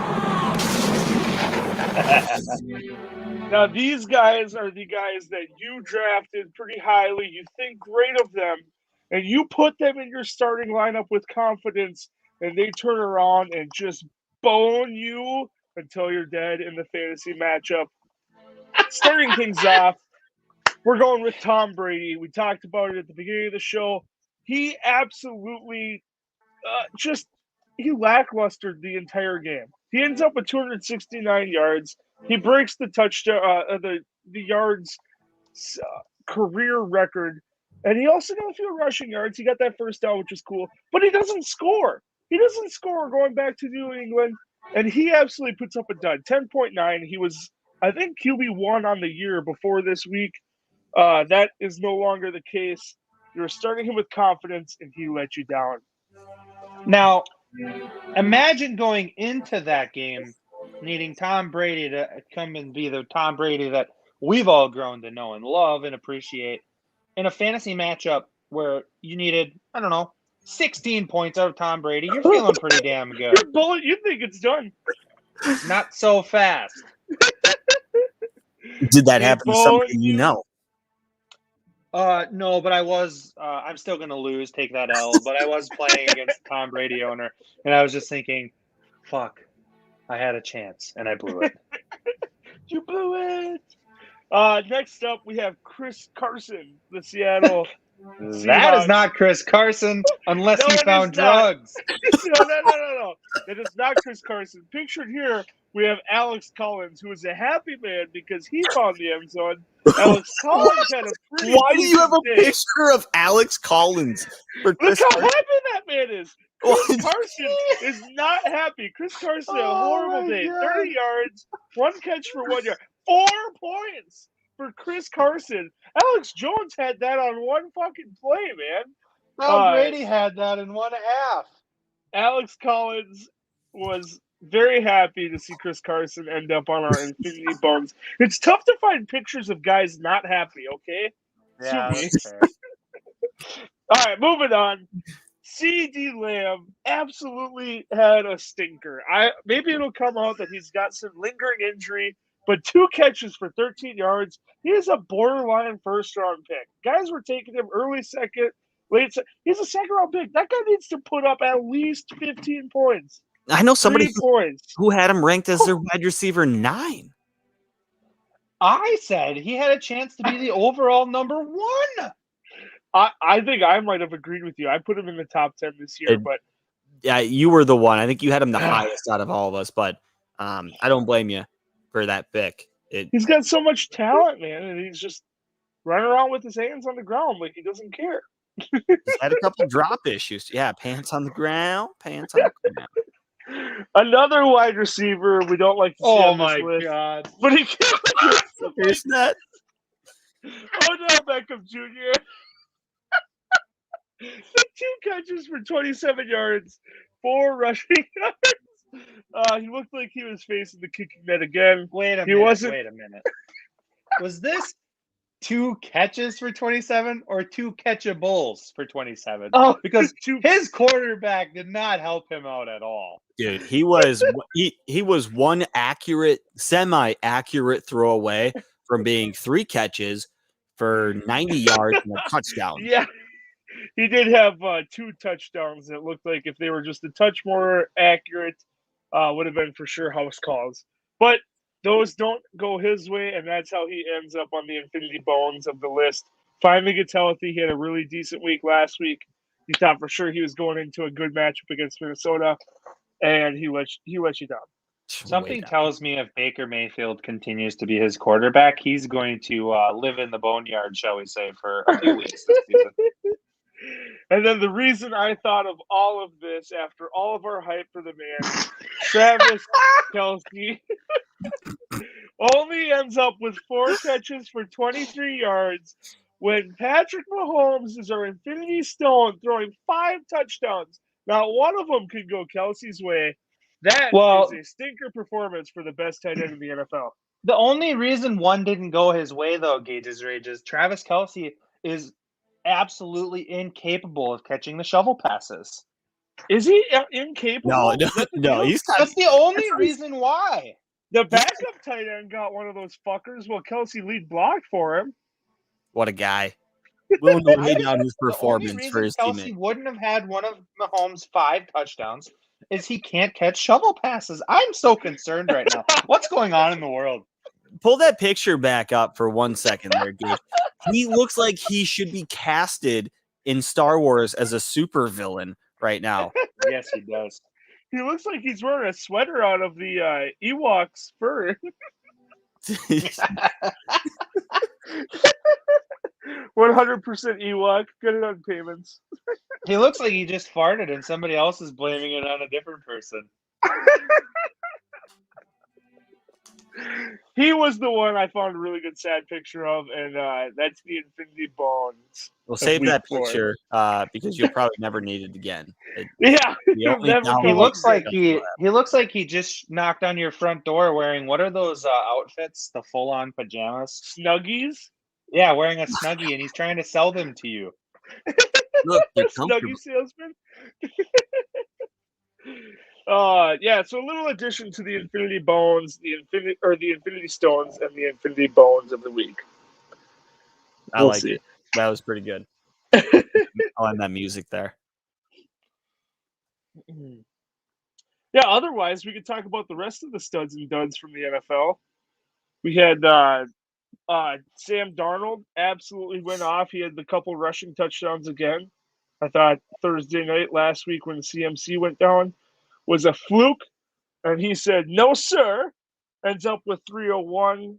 Now, these guys are the guys that you drafted pretty highly. You think great of them, and you put them in your starting lineup with confidence, and they turn around and just bone you until you're dead in the fantasy matchup. Starting things off, we're going with Tom Brady. We talked about it at the beginning of the show. He absolutely he lacklustered the entire game. He ends up with 269 yards. He breaks the touchdown, the yards career record, and he also got a few rushing yards. He got that first down, which is cool, but he doesn't score. He doesn't score going back to New England, and he absolutely puts up a dud. 10.9. He was, I think, QB1 on the year before this week. That is no longer the case. You're starting him with confidence, and he let you down.
Now, imagine going into that game needing Tom Brady to come and be the Tom Brady that we've all grown to know and love and appreciate in a fantasy matchup where you needed, 16 points out of Tom Brady. You're feeling pretty damn good.
You're bullet. You think it's done.
Not so fast.
Did that happen to somebody you know?
No, but I'm still going to lose, take that L, but I was playing against Tom Brady owner, and I was just thinking, fuck, I had a chance, and I blew it.
You blew it. Next up, we have Chris Carson, the Seattle Seahawks.
That is not Chris Carson, unless he found drugs.
No. That is not Chris Carson. Pictured here, we have Alex Collins, who is a happy man because he found the end zone. Alex Collins had a pretty
Why do you have a
day.
picture of Alex Collins?
Look how happy that man is. Chris Carson is not happy. Chris Carson had a horrible day.
God.
30 yards, 1 catch for 1 yard. 4 points for Chris Carson. Alex Jones had that on one fucking play, man.
Tom Brady had that in 1.5.
Alex Collins was very happy to see Chris Carson end up on our Infinity Bones. It's tough to find pictures of guys not happy, okay?
Yeah,
Sue me.
that's fair.
All right, moving on. C.D. Lamb absolutely had a stinker. Maybe it'll come out that he's got some lingering injury, but 2 catches for 13 yards. He is a borderline first-round pick. Guys were taking him early second, late second. He's a second-round pick. That guy needs to put up at least 15 points.
I know somebody
3 points.
who had him ranked as their wide receiver 9.
I said he had a chance to be the overall number 1.
I think I might have agreed with you. I put him in the top 10 this year, but
Yeah, you were the one. I think you had him the highest out of all of us, but I don't blame you for that pick.
He's got so much talent, man, and he's just running around with his hands on the ground like he doesn't care.
He's had a couple drop issues. Yeah, pants on the ground, pants on the ground.
Another wide receiver we don't like to see on this list,
God.
but he can't.
Here's that.
Odell Beckham Jr. The 2 catches for 27 yards, 4 rushing yards. He looked like he was facing the kicking net again.
Wait a minute. Was this 2 catches for 27 or 2 catchables for 27?
Oh,
because his quarterback did not help him out at all.
Dude, he was one semi-accurate throw away from being 3 catches for 90 yards and a touchdown.
Yeah. He did have 2 touchdowns that looked like if they were just a touch more accurate, would have been for sure house calls. But those don't go his way, and that's how he ends up on the Infinity Bones of the list. Finally gets healthy. He had a really decent week last week. You thought for sure he was going into a good matchup against Minnesota, and he let you down.
Something tells me if Baker Mayfield continues to be his quarterback, he's going to live in the boneyard, shall we say, for a few weeks this season.
And then the reason I thought of all of this after all of our hype for the man, Travis Kelce, only ends up with 4 catches for 23 yards when Patrick Mahomes is our Infinity Stone throwing 5 touchdowns. Not one of them could go Kelce's way. That is a stinker performance for the best tight end in the NFL.
The only reason one didn't go his way, though, Gage's Rage, is Travis Kelce is absolutely incapable of catching the shovel passes.
Is he incapable?
No.
That's the only reason why.
The backup tight end got one of those fuckers while Kelce lead blocked for him.
What a guy. Willing to lay down his performance for his
Kelce
teammate.
wouldn't have had one of Mahomes' 5 touchdowns is he can't catch shovel passes. I'm so concerned right now. What's going on in the world?
Pull that picture back up for 1 second there, Gage. He looks like he should be casted in Star Wars as a supervillain right now.
Yes, he does.
He looks like he's wearing a sweater out of the Ewoks fur. 100% Ewok. Get it on payments.
He looks like he just farted and somebody else is blaming it on a different person.
He was the one I found a really good sad picture of, and that's the Infinity Bones.
We'll
of
save
week
that
4.
picture because you'll probably never need it again.
Yeah,
The
he'll
only
never
down-
He
come
looks
up
like
again.
he looks like he just knocked on your front door wearing what are those outfits? The full-on pajamas?
Snuggies.
Yeah, wearing a Snuggie, and he's trying to sell them to you.
Look, they're
Snuggie
comfortable.
salesman. Yeah. So a little addition to the Infinity Bones, the Infinity Stones, and the Infinity Bones of the week.
I
We'll
like
see.
it. That was pretty good. I like that music there.
Yeah. Otherwise, we could talk about the rest of the studs and duds from the NFL. We had Sam Darnold absolutely went off. He had the couple rushing touchdowns again. I thought Thursday night last week when CMC went down was a fluke, and he said, "No, sir." Ends up with 301,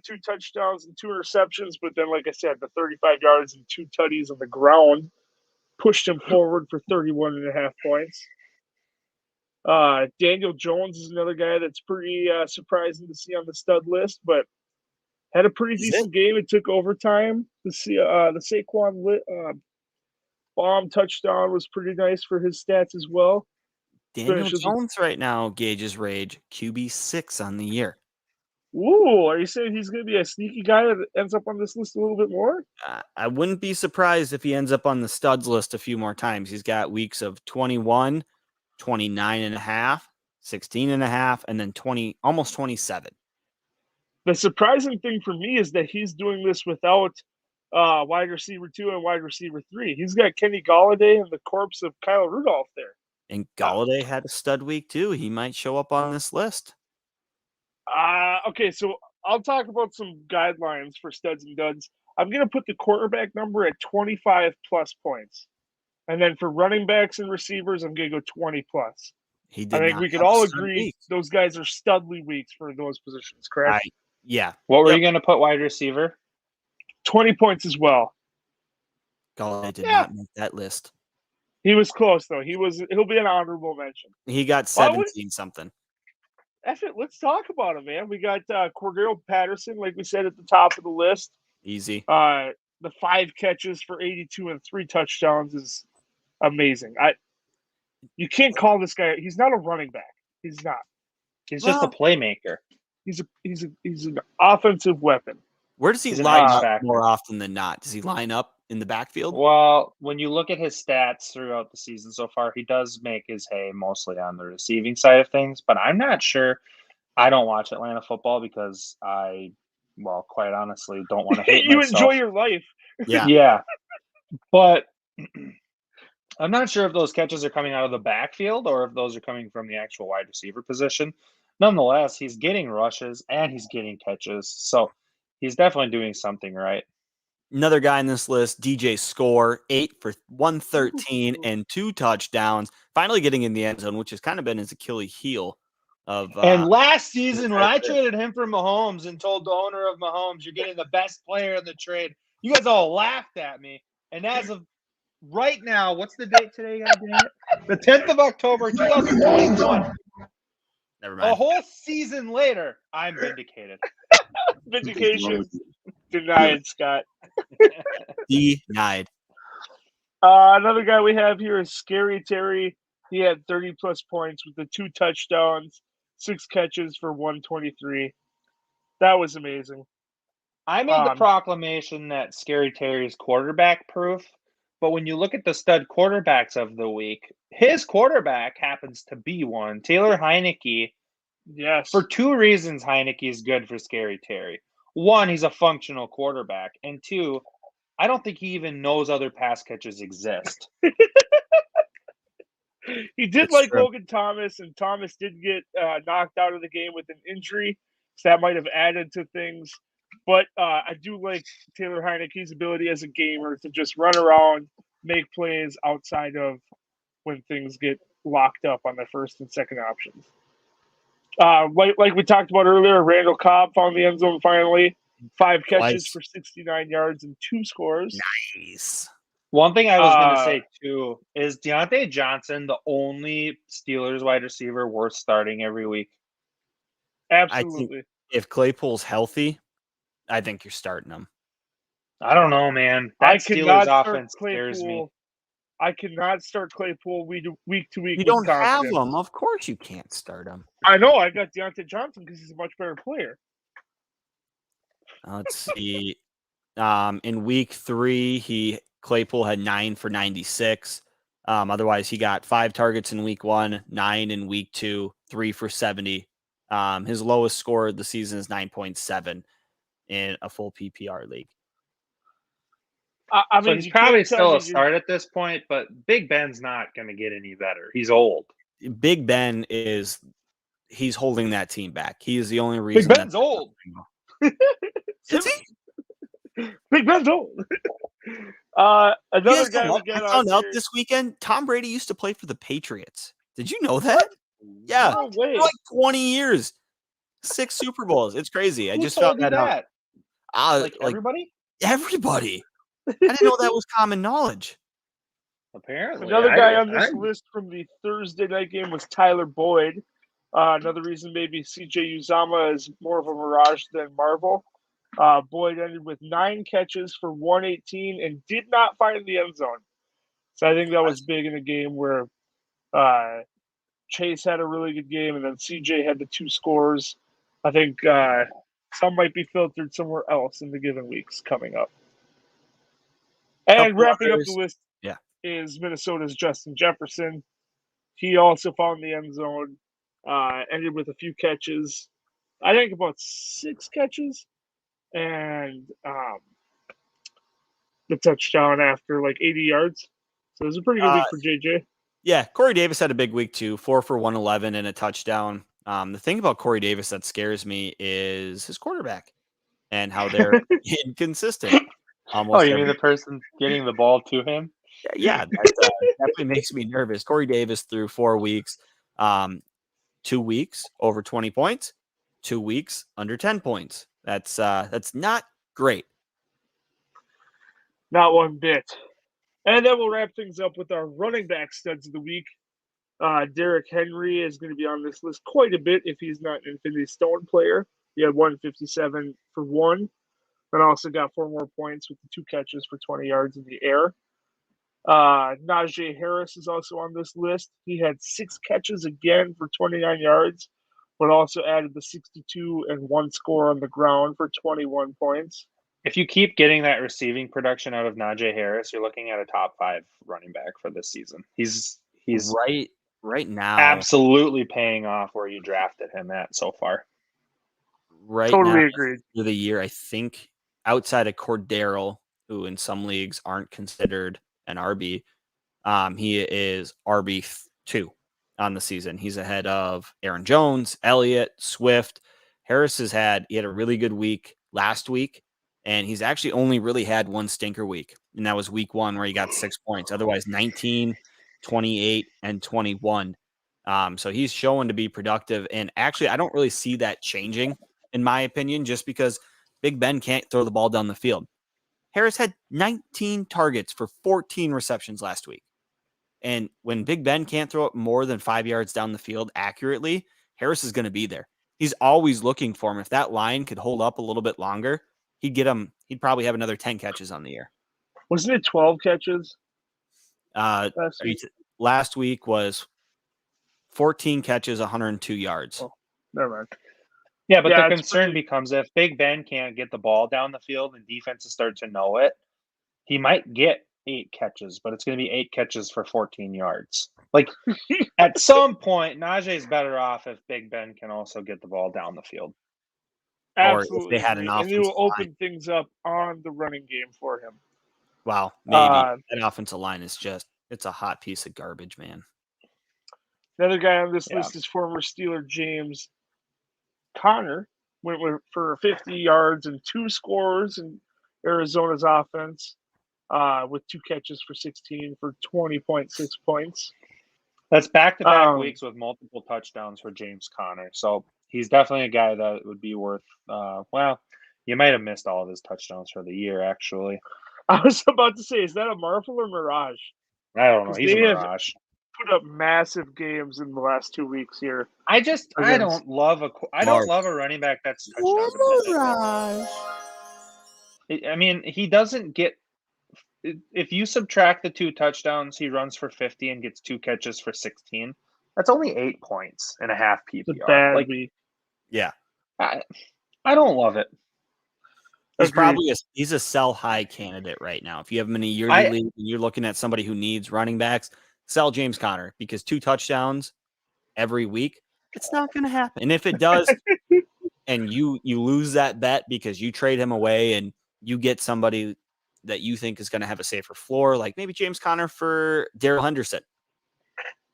2 touchdowns and 2 interceptions. But then, like I said, the 35 yards and 2 tutties on the ground pushed him forward for 31.5 points. Daniel Jones is another guy that's pretty surprising to see on the stud list, but had a pretty decent game. It took overtime. The Saquon bomb touchdown was pretty nice for his stats as well.
Daniel
Finishes
Jones right now gauges rage QB6 on the year.
Ooh, are you saying he's going to be a sneaky guy that ends up on this list a little bit more?
I wouldn't be surprised if he ends up on the studs list a few more times. He's got weeks of 21, 29.5, 16.5, and then 20, almost 27.
The surprising thing for me is that he's doing this without wide receiver 2 and wide receiver 3. He's got Kenny Golladay and the corpse of Kyle Rudolph there.
And Golladay had a stud week too. He might show up on this list.
Okay, so I'll talk about some guidelines for studs and duds. I'm going to put the quarterback number at 25 plus points. And then for running backs and receivers, I'm going to go 20 plus.
He did
I think
not
we could
have a
all
stud
agree
week.
those guys are studly weeks for those positions, correct?
Yeah.
What were
Yep.
you going to put wide receiver?
20 points as well.
Golladay did
Yeah.
not make that list.
He was close, though. He'll be an honorable mention.
He got
Why would-
17 something.
Let's talk about him, man. We got Cordero Patterson, like we said at the top of the list.
Easy.
The 5 catches for 82 and 3 touchdowns is amazing. You can't call this guy. He's not a running back. He's not.
He's just a playmaker.
He's an offensive weapon.
Where does he
He's an
line
X
up
factor.
more often than not? Does he line up in the backfield?
Well, when you look at his stats throughout the season so far, he does make his hay mostly on the receiving side of things, but I'm not sure. I don't watch Atlanta football because quite honestly, don't want to hate
You
myself.
enjoy your life.
Yeah.
Yeah. But I'm not sure if those catches are coming out of the backfield or if those are coming from the actual wide receiver position. Nonetheless, he's getting rushes and he's getting catches. So he's definitely doing something right.
Another guy in this list, DJ Score, 8 for 113 and 2 touchdowns. Finally getting in the end zone, which has kind of been his Achilles heel.
And last season, when I traded him for Mahomes and told the owner of Mahomes, you're getting the best player in the trade, you guys all laughed at me. And as of right now, what's the date today, goddammit? The 10th of October, 2021.
Never
A
mind.
whole season later, I'm vindicated.
Vindication denied, Scott.
Denied.
Another guy we have here is Scary Terry. He had 30 plus points with the 2 touchdowns, 6 catches for 123. That was amazing.
I made the proclamation that Scary Terry is quarterback proof, but when you look at the stud quarterbacks of the week, his quarterback happens to be one, Taylor Heineke.
Yes.
For 2 reasons, Heineke is good for Scary Terry. 1, he's a functional quarterback, and 2, I don't think he even knows other pass catches exist.
He did like Logan Thomas, and Thomas did get knocked out of the game with an injury, so that might have added to things. But I do like Taylor Heineke's ability as a gamer to just run around, make plays outside of when things get locked up on the first and second options. Like we talked about earlier, Randall Cobb found the end zone finally. 5 catches for 69 yards and 2 scores.
Nice.
One thing I was going to say, too, is Deontay Johnson the only Steelers wide receiver worth starting every week?
Absolutely.
If Claypool's healthy, I think you're starting him.
I don't know, man.
I
That
cannot
Steelers
start
offense scares me.
Claypool. I cannot start Claypool week to week.
You
with
don't have
confidence.
him. Of course you can't start him.
I know. I got Deontay Johnson because he's a much better player.
Let's see. In week 3, Claypool had 9 for 96. Otherwise, he got 5 targets in week 1, 9 in week 2, 3 for 70. His lowest score of the season is 9.7 in a full PPR league.
I
So
mean,
he's
you
probably
can't tell
still
me
a start at this point, but Big Ben's not going to get any better. He's old.
Big Ben he's holding that team back. He is the only
Big
reason.
Ben's old.
Is he?
Big Ben's old. Another guy we
I
got
found
on
out
here.
this weekend, Tom Brady used to play for the Patriots. Did you know that? Yeah.
No way.
For like 20 years. 6 Super Bowls. It's crazy. I
Who
just
told
found
you
that out.
Like everybody?
Everybody. I didn't know that was common knowledge.
Apparently.
Another guy on this list from the Thursday night game was Tyler Boyd. Another reason maybe CJ Uzama is more of a mirage than Marvel. Boyd ended with 9 catches for 118 and did not find the end zone. So I think that was big in a game where Chase had a really good game and then CJ had the 2 scores. I think some might be filtered somewhere else in the given weeks coming up. And wrapping up the list is Minnesota's Justin Jefferson. He also found the end zone, ended with a few catches. I think about 6 catches and the touchdown after like 80 yards. So it was a pretty good week for JJ.
Yeah, Corey Davis had a big week too, 4 for 111 and a touchdown. The thing about Corey Davis that scares me is his quarterback and how they're inconsistent.
You mean the person getting the ball to him?
Yeah, that definitely makes me nervous. Corey Davis through 4 weeks, 2 weeks over 20 points, 2 weeks under 10 points. That's not great.
Not one bit. And then we'll wrap things up with our running back studs of the week. Derrick Henry is going to be on this list quite a bit if he's not an Infinity Stone player. He had 157 for 1, and also got 4 more points with the 2 catches for 20 yards in the air. Najee Harris is also on this list. He had 6 catches again for 29 yards, but also added the 62 and 1 score on the ground for 21 points.
If you keep getting that receiving production out of Najee Harris, you're looking at a top 5 running back for this season. He's
right now
absolutely paying off where you drafted him at so far.
Totally agreed.
For the year, I think outside of Cordero, who in some leagues aren't considered an RB, he is RB2 on the season. He's ahead of Aaron Jones, Elliott, Swift. Harris had a really good week last week, and he's actually only really had 1 stinker week, and that was week 1 where he got 6 points. Otherwise, 19, 28, and 21. So he's showing to be productive, and actually, I don't really see that changing, in my opinion, just because Big Ben can't throw the ball down the field. Harris had 19 targets for 14 receptions last week. And when Big Ben can't throw it more than 5 yards down the field accurately, Harris is going to be there. He's always looking for him. If that line could hold up a little bit longer, he'd probably have another 10 catches on the year.
Wasn't it 12 catches?
Last week was 14 catches, 102 yards.
Oh, never mind.
Yeah, but the concern becomes if Big Ben can't get the ball down the field and defenses start to know it, he might get 8 catches, but it's going to be 8 catches for 14 yards. Like, at some point, Najee's better off if Big Ben can also get the ball down the field.
Absolutely.
Or if they had an offensive
and it will open
line.
things up on the running game for him.
Wow, maybe. An offensive line is it's a hot piece of garbage, man.
Another guy on this list is former Steeler James Conner. Went for 50 yards and 2 scores in Arizona's offense with 2 catches for 16 for 20.6 points.
That's back-to-back weeks with multiple touchdowns for James Conner. So he's definitely a guy that would be worth you might have missed all of his touchdowns for the year, actually.
I was about to say, is that a Marvel or Mirage?
I don't know.
'Cause
He's a
they have
mirage.
put up massive games in the last 2 weeks here.
I
against-
don't love a running back that's touchdown dependent. I mean, he doesn't get. If you subtract the 2 touchdowns, he runs for 50 and gets 2 catches for 16. That's only 8 points and a half
It's a
PPR.
bad
Like,
week.
Yeah.
I don't love it.
He's a sell high candidate right now. If you have him in a yearly league and you're looking at somebody who needs running backs, sell James Conner, because 2 touchdowns every week, it's not going to happen. And if it does, and you lose that bet because you trade him away and you get somebody that you think is going to have a safer floor, like maybe James Conner for Darrell Henderson.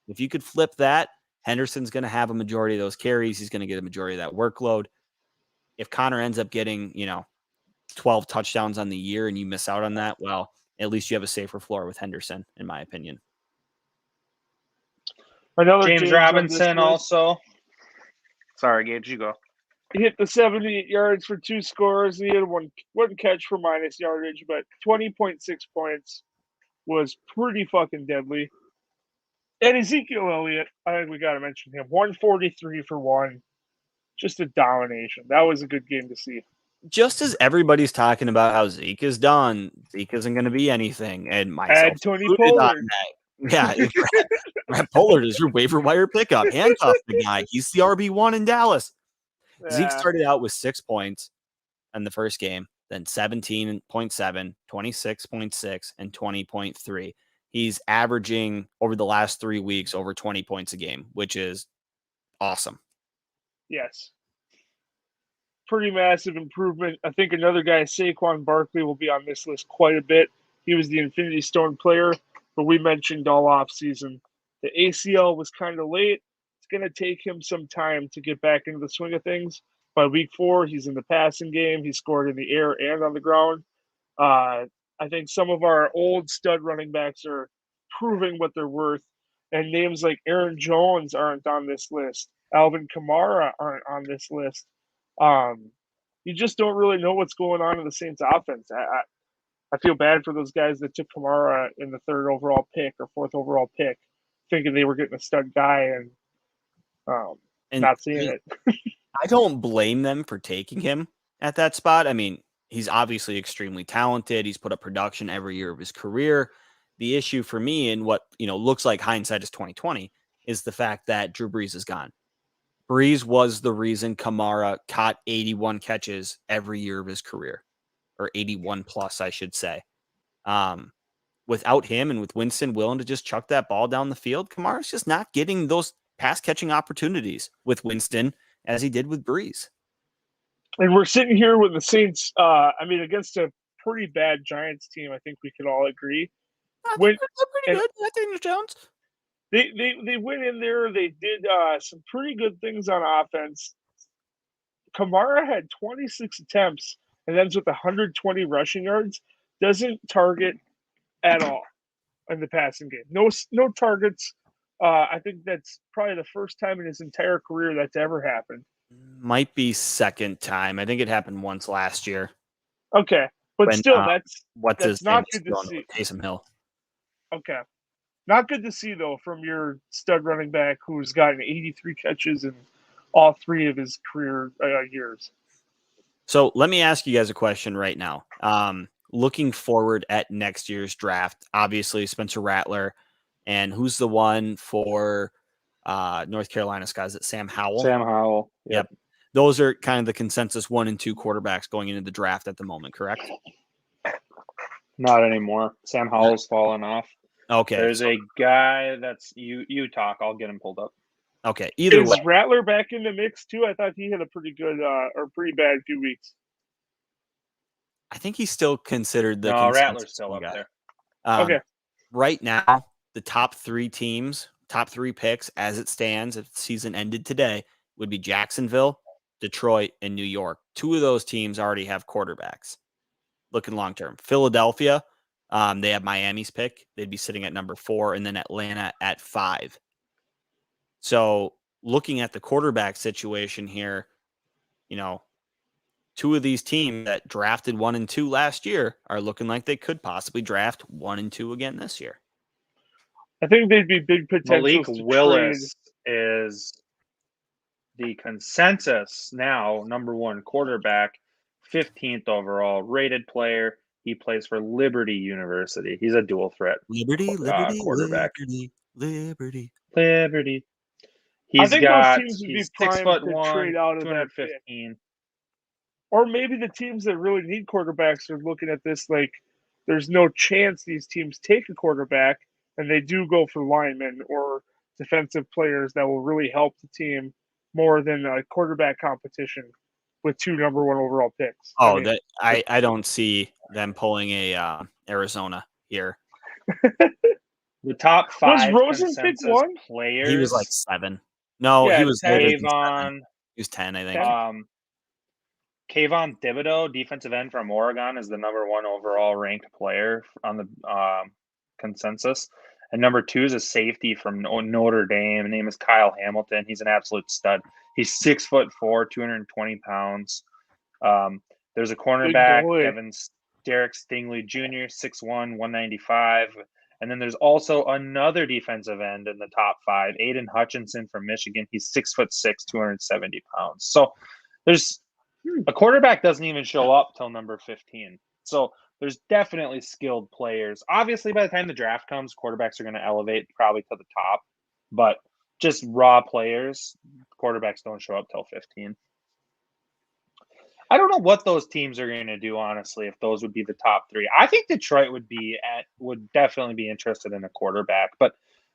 If you could flip that, Henderson's going to have a majority of those carries. He's going to get a majority of that workload. If Conner ends up getting, 12 touchdowns on the year and you miss out on that, well, at least you have a safer floor with Henderson, in my opinion.
Another
James Robinson also. Sorry, Gage, you go.
He hit the 78 yards for 2 scores, and he had one catch for minus yardage, but 20.6 points was pretty fucking deadly. And Ezekiel Elliott, I think we got to mention him. 143 for 1. Just a domination. That was a good game to see.
Just as everybody's talking about how Zeke is done, Zeke isn't going to be anything, and myself
Add Tony
included on
Pollard.
that. Yeah, Brad Pollard is your waiver wire pickup. Handcuff the guy. He's the RB1 in Dallas. Zeke started out with 6 points in the first game, then 17.7, 26.6, and 20.3. He's averaging over the last 3 weeks over 20 points a game, which is awesome.
Yes. Pretty massive improvement. I think another guy, Saquon Barkley, will be on this list quite a bit. He was the Infinity Stone player, but we mentioned all offseason. The ACL was kind of late. It's going to take him some time to get back into the swing of things. By week 4, he's in the passing game. He scored in the air and on the ground. I think some of our old stud running backs are proving what they're worth, and names like Aaron Jones aren't on this list. Alvin Kamara aren't on this list. You just don't really know what's going on in the Saints offense. I feel bad for those guys that took Kamara in the 3rd overall pick or 4th overall pick, thinking they were getting a stud guy and not seeing it.
I don't blame them for taking him at that spot. I mean, he's obviously extremely talented. He's put up production every year of his career. The issue for me, and what looks like hindsight is 2020, is the fact that Drew Brees is gone. Brees was the reason Kamara caught 81 catches every year of his career, or 81 plus, I should say. Without him and with Winston willing to just chuck that ball down the field, Kamara's just not getting those pass catching opportunities with Winston as he did with Brees. And
we're sitting here with the Saints, against a pretty bad Giants team. I think we could all agree.
Pretty good. Daniel Jones.
They went in there. They did some pretty good things on offense. Kamara had 26 attempts and ends with 120 rushing yards. Doesn't target at all in the passing game. No targets. I think that's probably the first time in his entire career that's ever happened.
Might be second time. I think it happened once last year.
Okay, but still, that's not good to see.
Taysom Hill.
Okay. Not good to see, though, from your stud running back who's gotten 83 catches in all 3 of his career years.
So let me ask you guys a question right now. Looking forward at next year's draft, obviously Spencer Rattler, and who's the one for North Carolina, guys? Is it Sam Howell?
Sam Howell.
Yep. Those are kind of the consensus 1 and 2 quarterbacks going into the draft at the moment, correct?
Not anymore. Sam Howell's fallen off.
Okay.
There's a guy that's you talk. I'll get him pulled up.
Okay. Either way.
Is Rattler back in the mix too? I thought he had a pretty good or pretty bad few weeks.
I think he's still considered the.
No, Rattler's still up there.
Okay.
Right now, the top 3 teams, top 3 picks as it stands, if the season ended today, would be Jacksonville, Detroit, and New York. 2 of those teams already have quarterbacks. Looking long term, Philadelphia. They have Miami's pick. They'd be sitting at number 4, and then Atlanta at 5. So looking at the quarterback situation here, two of these teams that drafted 1 and 2 last year are looking like they could possibly draft 1 and 2 again this year.
I think they'd be big
Malik
potentials to
Willis is the consensus now number 1 quarterback, 15th overall rated player. He plays for Liberty University. He's a dual threat quarterback.
Liberty.
I think those teams would be
he's
primed
6'1",
to trade out of that pick.
215.
Or maybe the teams that really need quarterbacks are looking at this like there's no chance these teams take a quarterback, and they do go for linemen or defensive players that will really help the team more than a quarterback competition with 2 number 1 overall picks.
Oh, I don't see them pulling a Arizona here.
The top 5
Was Rosen pick 1?
players.
He was like 7. No,
Yeah,
he was older than 7.
Kayvon.
He was 10, I think.
Kayvon Thibodeau, defensive end from Oregon, is the number 1 overall ranked player on the consensus. And number 2 is a safety from Notre Dame. His name is Kyle Hamilton. He's an absolute stud. He's 6'4", 220 pounds. There's a cornerback, Derek Stingley Jr., 6'1", 195. And then there's also another defensive end in the top 5, Aiden Hutchinson from Michigan. He's 6'6", 270 pounds. So there's a quarterback doesn't even show up till number 15. So there's definitely skilled players. Obviously, by the time the draft comes, quarterbacks are going to elevate probably to the top. But just raw players, quarterbacks don't show up till 15. I don't know what those teams are going to do, honestly, if those would be the top 3. I think Detroit would definitely be interested in a quarterback. But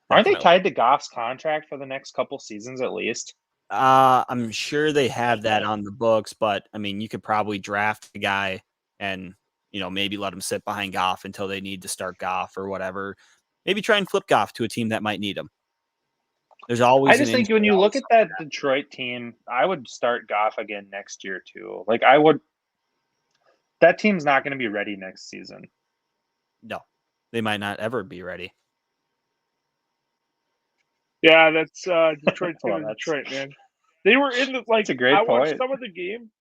aren't they tied to Goff's contract for the next couple seasons at least?
I'm sure they have that on the books, but I mean, you could probably draft a guy and, maybe let him sit behind Goff until they need to start Goff or whatever. Maybe try and flip Goff to a team that might need him. There's always.
I just think when you look at that Detroit team, I would start Goff again next year too. Like that team's not going to be ready next season.
No, they might not ever be ready.
Yeah, that's Detroit's going to Detroit, man. They were in the
It's a great point.
watched some of the game.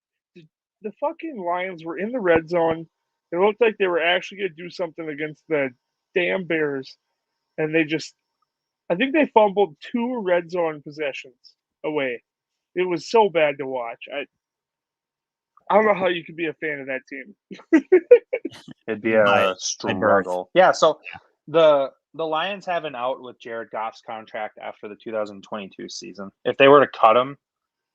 The fucking Lions were in the red zone. It looked like they were actually going to do something against the damn Bears, and I think they fumbled 2 red zone possessions away. It was so bad to watch. I don't know how you could be a fan of that team.
It'd be a struggle. Yeah, so the Lions have an out with Jared Goff's contract after the 2022 season. If they were to cut him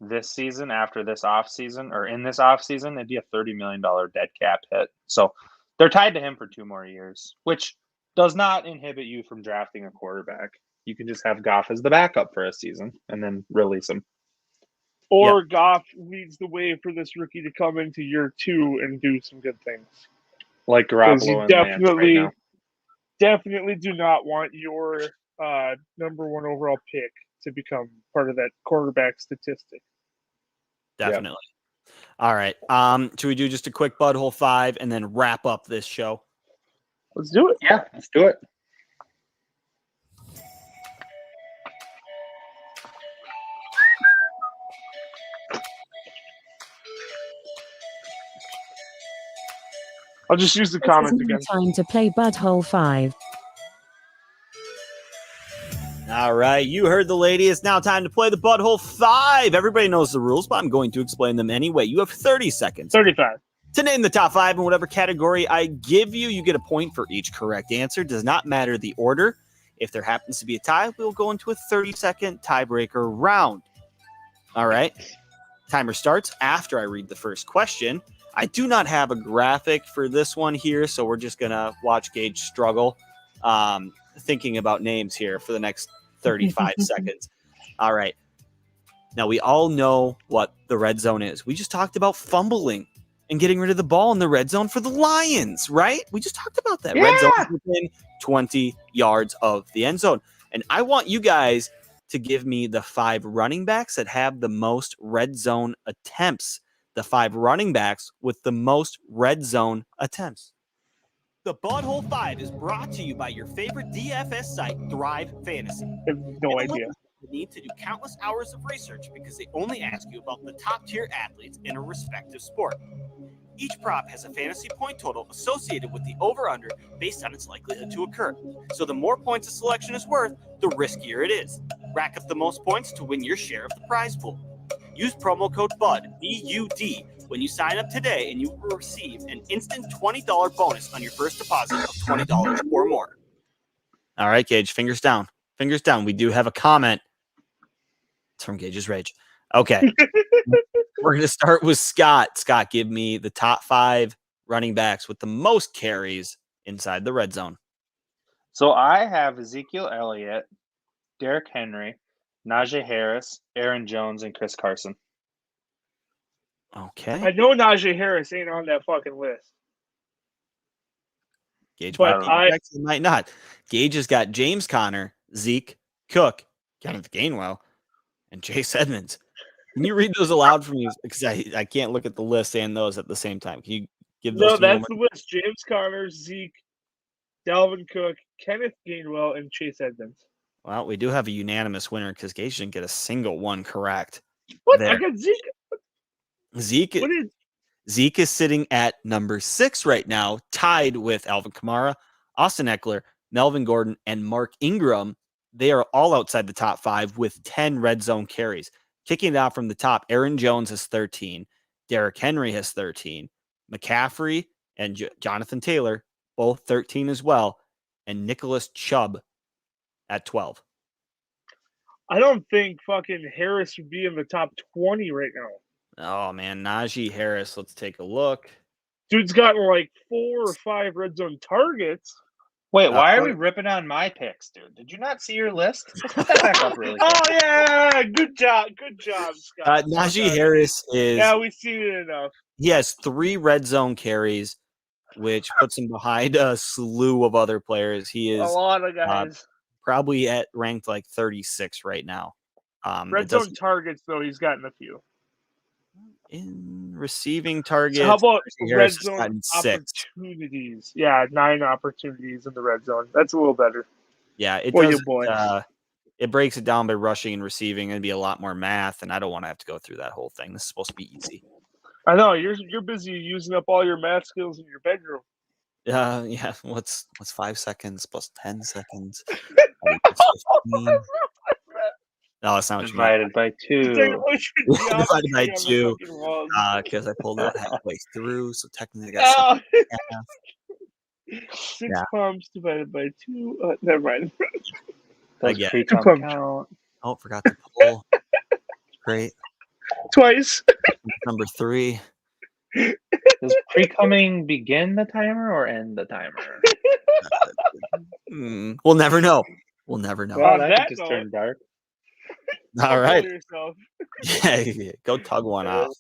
this season after this offseason or in this offseason, it'd be a $30 million dead cap hit. So they're tied to him for 2 more years, which does not inhibit you from drafting a quarterback. You can just have Goff as the backup for a season and then release him.
Or Goff leads the way for this rookie to come into year 2 and do some good things.
Like Garoppolo and Lance right now.
Definitely do not want your number 1 overall pick to become part of that quarterback statistic.
Definitely. Yep. All right. Should we do just a quick Budhole 5 and then wrap up this show?
Let's do it.
Yeah, let's do it.
I'll just use the comment again.
Time to play Budhole 5.
All right, you heard the lady. It's now time to play the Budhole 5. Everybody knows the rules, but I'm going to explain them anyway. You have 30 seconds.
35.
To name the top 5 in whatever category I give you. You get a point for each correct answer. Does not matter the order. If there happens to be a tie, we'll go into a 30-second tiebreaker round. All right. Timer starts after I read the first question. I do not have a graphic for this one here, so we're just going to watch Gage struggle thinking about names here for the next 35 seconds. All right. Now, we all know what the red zone is. We just talked about fumbling and getting rid of the ball in the red zone for the Lions, right? We just talked about that.
Yeah.
Red zone is within 20 yards of the end zone. And I want you guys to give me the 5 running backs that have the most red zone attempts. The 5 running backs with the most red zone attempts. The Budhole 5 is brought to you by your favorite DFS site, Thrive Fantasy.
I have no idea.
the need to do countless hours of research because they only ask you about the top-tier athletes in a respective sport. Each prop has a fantasy point total associated with the over-under based on its likelihood to occur. So the more points a selection is worth, the riskier it is. Rack up the most points to win your share of the prize pool. Use promo code BUD, B-U-D, when you sign up today, and you will receive an instant $20 bonus on your first deposit of $20 or more. All right, Gage, fingers down. Fingers down. We do have a comment. It's from Gage's Rage. Okay. We're going to start with Scott. Scott, give me the top 5 running backs with the most carries inside the red zone.
So I have Ezekiel Elliott, Derrick Henry, Najee Harris, Aaron Jones, and Chris Carson.
Okay.
I know Najee Harris ain't on that fucking list.
Gage
But
might not. Gage has got James Conner, Zeke, Cook, Kenneth Gainwell, and Chase Edmonds. Can you read those aloud for me? Because I can't look at the list and those at the same time. Can you give those to me?
No, that's the list. James Conner, Zeke, Dalvin Cook, Kenneth Gainwell, and Chase Edmonds.
Well, we do have a unanimous winner because Gage didn't get a single one correct.
What?
There.
I got Zeke.
Zeke is sitting at number 6 right now, tied with Alvin Kamara, Austin Eckler, Melvin Gordon, and Mark Ingram. They are all outside the top 5 with 10 red zone carries. Kicking it out from the top, Aaron Jones has 13. Derrick Henry has 13. McCaffrey and Jonathan Taylor, both 13 as well. And Nicholas Chubb at 12.
I don't think fucking Harris would be in the top 20 right now.
Oh, man. Najee Harris. Let's take a look.
Dude's gotten like 4 or 5 red zone targets.
Wait, why are we ripping on my picks, dude? Did you not see your list? Let's put that back up really quick.
Oh, yeah. Good job, Scott.
Najee Harris is...
Yeah, we've seen it enough.
He has 3 red zone carries, which puts him behind a slew of other players. He is
a lot of guys.
Probably at ranked like 36 right now.
Red zone targets, though, he's gotten a few.
In receiving targets,
So how about red
has
zone
gotten 6.
opportunities? Yeah, 9 opportunities in the red zone. That's a little better.
Yeah, it
For you
does.
boys.
It breaks it down by rushing and receiving. It'd be a lot more math, and I don't want to have to go through that whole thing. This is supposed to be easy.
I know you're busy using up all your math skills in your bedroom.
Yeah. What's 5 seconds plus 10 seconds? No, that's not what you
Divided by 2.
Divided by 2. Because I pulled it halfway through, so technically I got
6 pumps divided by 2. Never mind.
Does
get
pre-cum count?
Oh, forgot to pull. Great.
Twice.
Number 3.
Does pre-cumming begin the timer or end the timer?
We'll never know. We'll never know.
Well, that just turned dark.
All right.
Yourself.
Yeah, go tug one off.